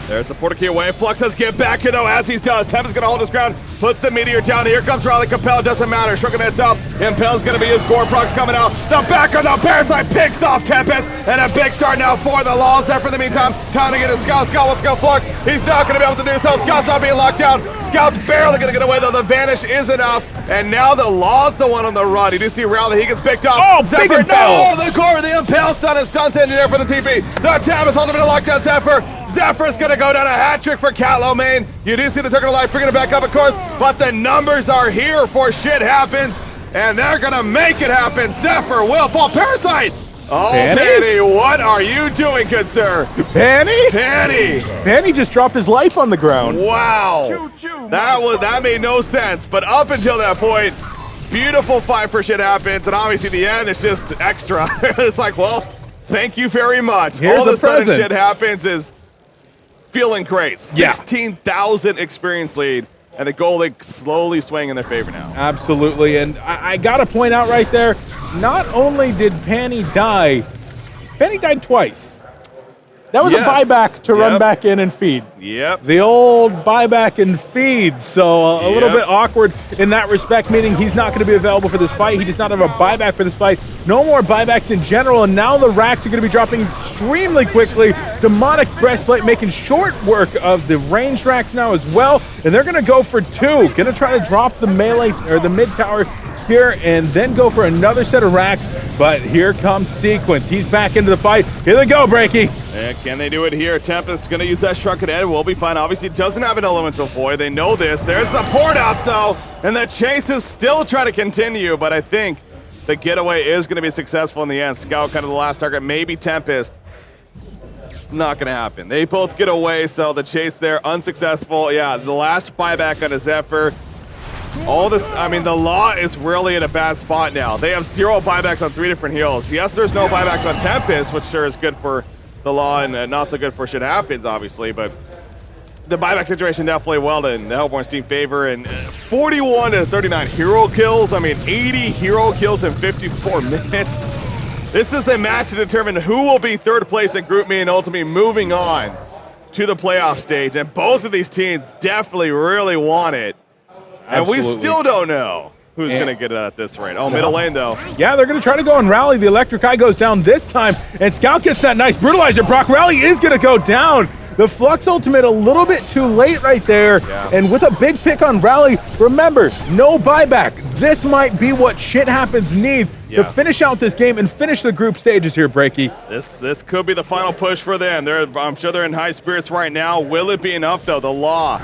A: There's the portal key away. Flux has to get back here, though, as he does. Tempest going to hold his ground, puts the Meteor down. Here comes Raleigh. Compel, doesn't matter. Shrunken heads up. Impel's going to be his gore procs coming out. The back of the Parasite picks off Tempest, and a big start now for the Laws there for the meantime. Time to get his Scout. Scout wants to go Flux. He's not going to be able to do so. Scout's not being locked down. Scout's barely going to get away, though. The Vanish is enough. And now the Law's the one on the run. You do see Rally, he gets picked up.
B: Oh,
A: Zephyr,
B: big impale.
A: no! The core, the impale stun is stuns in there for the TP. The tab is ultimate locked down Zephyr. Zephyr's gonna go down a hat trick for Catlow Main. You do see the Turtle Light bringing it back up, of course, but the numbers are here for shit happens, and they're gonna make it happen. Zephyr will fall. Parasite! Oh, Panny, what are you doing, good sir?
B: Panny?
A: Panny
B: just dropped his life on the ground.
A: Wow. That made no sense, but up until that point, beautiful fight for shit happens, and obviously the end is just extra. It's like, well, thank you very much.
B: Here's
A: all of
B: a
A: a sudden
B: present.
A: shit happens is feeling great.
B: Yeah.
A: 16,000 experience lead, and the goalie slowly swaying in their favor now.
B: Absolutely, and I gotta point out right there, not only did Panny die, Panny died twice. That was
A: Yes.
B: a buyback to run back in and feed.
A: Yep.
B: The old buyback and feed, so a little
A: Yep.
B: bit awkward in that respect, meaning he's not going to be available for this fight. He does not have a buyback for this fight. No more buybacks in general, and now the racks are going to be dropping extremely quickly. Demonic Breastplate making short work of the ranged racks now as well, and they're going to go for two. Going to try to drop the melee, or the mid tower here, and then go for another set of racks, but here comes Sequence. He's back into the fight. Here they go, Breaky.
A: Yeah, can they do it here? Tempest going to use that Shrunken Head. Will be fine. Obviously, doesn't have an Elemental Void. They know this. There's the port outs, though, and the chase is still trying to continue, but I think the getaway is going to be successful in the end. Scout kind of the last target. Maybe Tempest. Not going to happen. They both get away, so the chase there, unsuccessful. Yeah, the last buyback on a Zephyr. All this, I mean, the Law is really in a bad spot now. They have 0 buybacks on 3 different heals. Yes, there's no buybacks on Tempest, which sure is good for the Law and not so good for shit happens, obviously, but the buyback situation definitely well in the Hellborn's team favor, and 41 to 39 hero kills. I mean, 80 hero kills in 54 minutes. This is a match to determine who will be third place in Group Me and ultimately moving on to the playoff stage, and both of these teams definitely really want it. And
B: Absolutely.
A: we still don't know who's going to get it at this rate. Oh, middle lane, though.
B: Yeah, they're going to try to go and rally. The Electric Eye goes down this time, and Scout gets that nice brutalizer. Brock Rally is going to go down. The Flux Ultimate a little bit too late right there, and with a big pick on Rally, remember, no buyback. This might be what shit happens needs to finish out this game and finish the group stages here, Breaky.
A: This could be the final push for them. I'm sure they're in high spirits right now. Will it be enough, though? The Law.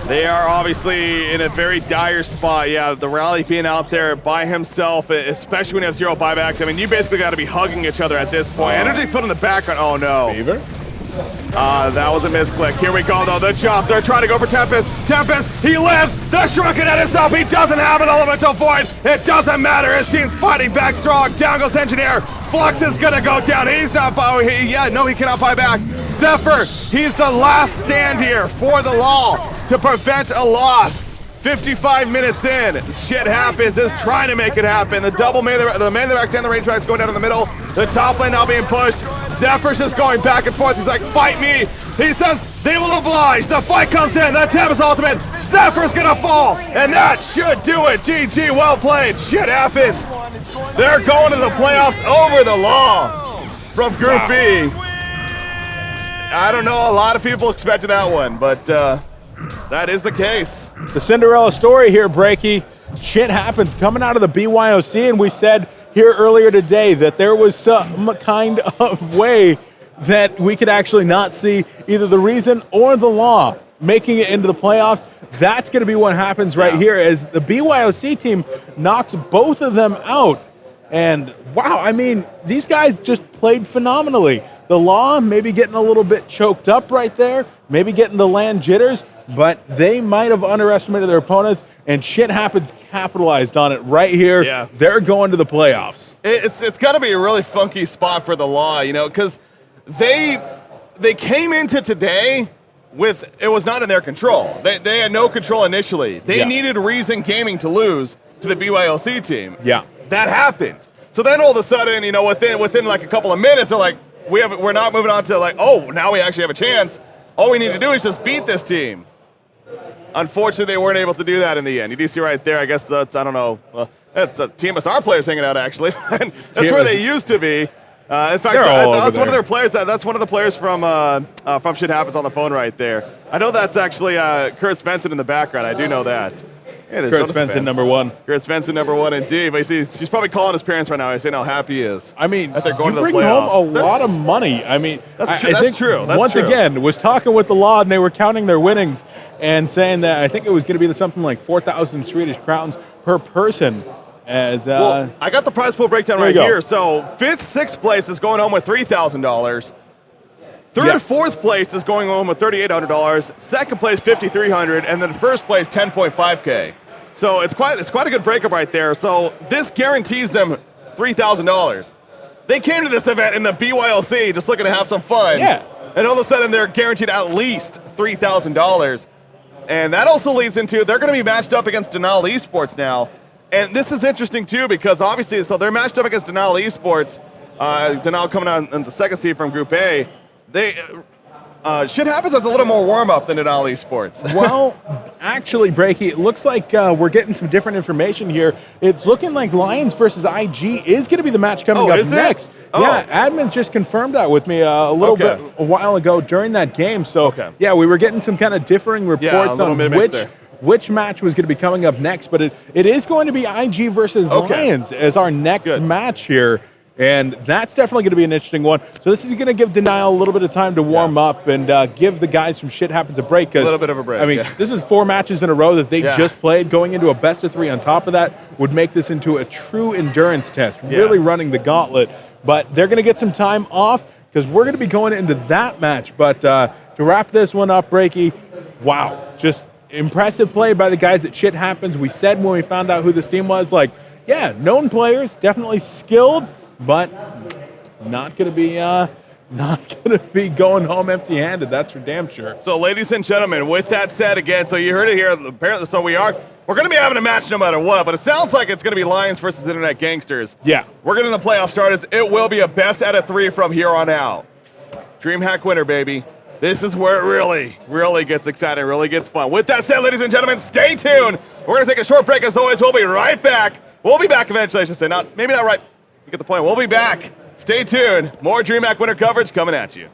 A: They are obviously in a very dire spot. Yeah, the Rally being out there by himself, especially when you have 0 buybacks. I mean, you basically got to be hugging each other at this point. Energy foot in the background. Oh, no.
B: Fever?
A: That was a misclick. Here we go, though. The jump. They're trying to go for Tempest. Tempest, he lives. The Shrunken Head is up. He doesn't have an Elemental Void. It doesn't matter. His team's fighting back strong. Down goes Engineer. Flux is going to go down. He's not. He cannot buy back. Zephyr, he's the last stand here for the Law to prevent a loss. 55 minutes in, shit happens, is trying to make it happen. The double melee, the racks and the range racks going down in the middle. The top lane now being pushed. Zephyr's just going back and forth. He's like, fight me. He says, they will oblige. The fight comes in. That Tempest ultimate. Zephyr's gonna fall. And that should do it. GG, well played. Shit happens. They're going to the playoffs over the Law from Group B. I don't know, a lot of people expected that one, but that is the case.
B: The Cinderella story here, Breaky. Shit happens coming out of the BYOC, and we said here earlier today that there was some kind of way that we could actually not see either the Reason or the Law making it into the playoffs. That's going to be what happens right here as the BYOC team knocks both of them out. And wow, I mean, these guys just played phenomenally. The Law maybe getting a little bit choked up right there, maybe getting the land jitters, but they might have underestimated their opponents, and shit happens capitalized on it right here.
A: Yeah.
B: They're going to the playoffs.
A: It's got to be a really funky spot for the Law, you know, because they came into today with, it was not in their control. They had no control initially. They needed Reason Gaming to lose to the BYOC team.
B: Yeah.
A: That happened. So then all of a sudden, you know, within like a couple of minutes, they're like, we're not moving on to like, oh, now we actually have a chance. All we need to do is just beat this team. Unfortunately, they weren't able to do that in the end. You do see right there, I guess that's, I don't know, that's TMSR players hanging out, actually. That's where they used to be. In fact, that's one of their players. That's one of the players from Shit Happens on the phone right there. I know that's actually Kurt Svensson in the background. I do know that. It is.
B: Kurt Svensson, number one.
A: Kurt Svensson, number one, indeed. But you see, she's probably calling his parents right now. He's saying how happy he is.
B: I mean,
A: that they're going to the
B: bring
A: playoffs.
B: home a lot of money. I mean,
A: that's true.
B: I
A: That's
B: think
A: true. That's
B: once
A: true.
B: again, was talking with the law, and they were counting their winnings and saying that I think it was going to be something like 4,000 Swedish crowns per person.
A: Well, I got the prize pool breakdown right here. So 5th, 6th place is going home with $3,000. Third and fourth place is going home with $3,800. Second place, $5,300, and then first place, $10.5K. So it's quite a good breakup right there. So this guarantees them $3,000. They came to this event in the BYLC just looking to have some fun.
B: Yeah.
A: And all of a sudden they're guaranteed at least $3,000. And that also leads into they're going to be matched up against Denal Esports now. And this is interesting too because obviously, so they're matched up against Denal Esports. Denal coming out in the second seed from Group A. Shit happens as a little more warm-up than Denal Esports.
B: Well, actually, Breaky, it looks like we're getting some different information here. It's looking like Lions versus IG is going to be the match coming up next. Yeah, admin just confirmed that with me a while ago during that game. So, yeah, we were getting some kind of differing reports on which match was going to be coming up next. But it is going to be IG versus Lions as our next match here. And that's definitely going to be an interesting one. So this is going to give Denial a little bit of time to warm up and give the guys from Shit Happens a break.
A: A little bit of a break.
B: I mean, this is 4 matches in a row that they just played. Going into a best of 3 on top of that would make this into a true endurance test, really running the gauntlet. But they're going to get some time off because we're going to be going into that match. But to wrap this one up, Breaky, wow, just impressive play by the guys at Shit Happens. We said when we found out who this team was, like, yeah, known players, definitely skilled, but not going to be going home empty-handed. That's for damn sure.
A: So, ladies and gentlemen, with that said, again, so you heard it here. Apparently, so we're going to be having a match no matter what. But it sounds like it's going to be Lions versus Internet Gangsters.
B: Yeah,
A: we're getting the playoff starters. It will be a best out of 3 from here on out. Dreamhack winner, baby. This is where it really gets exciting, really gets fun. With that said, ladies and gentlemen, stay tuned. We're going to take a short break as always. We'll be right back. We'll be back eventually, I should say. Maybe not right. You get the point. We'll be back. Stay tuned. More Dreamhack winter coverage coming at you.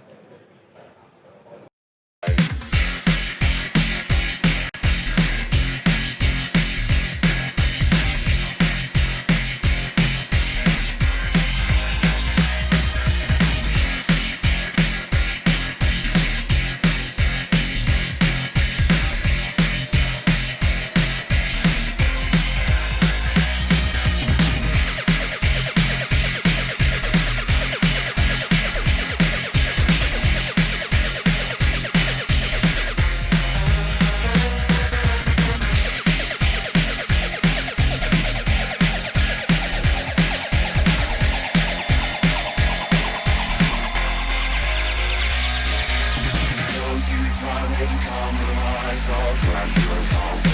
C: Compromise, all trash,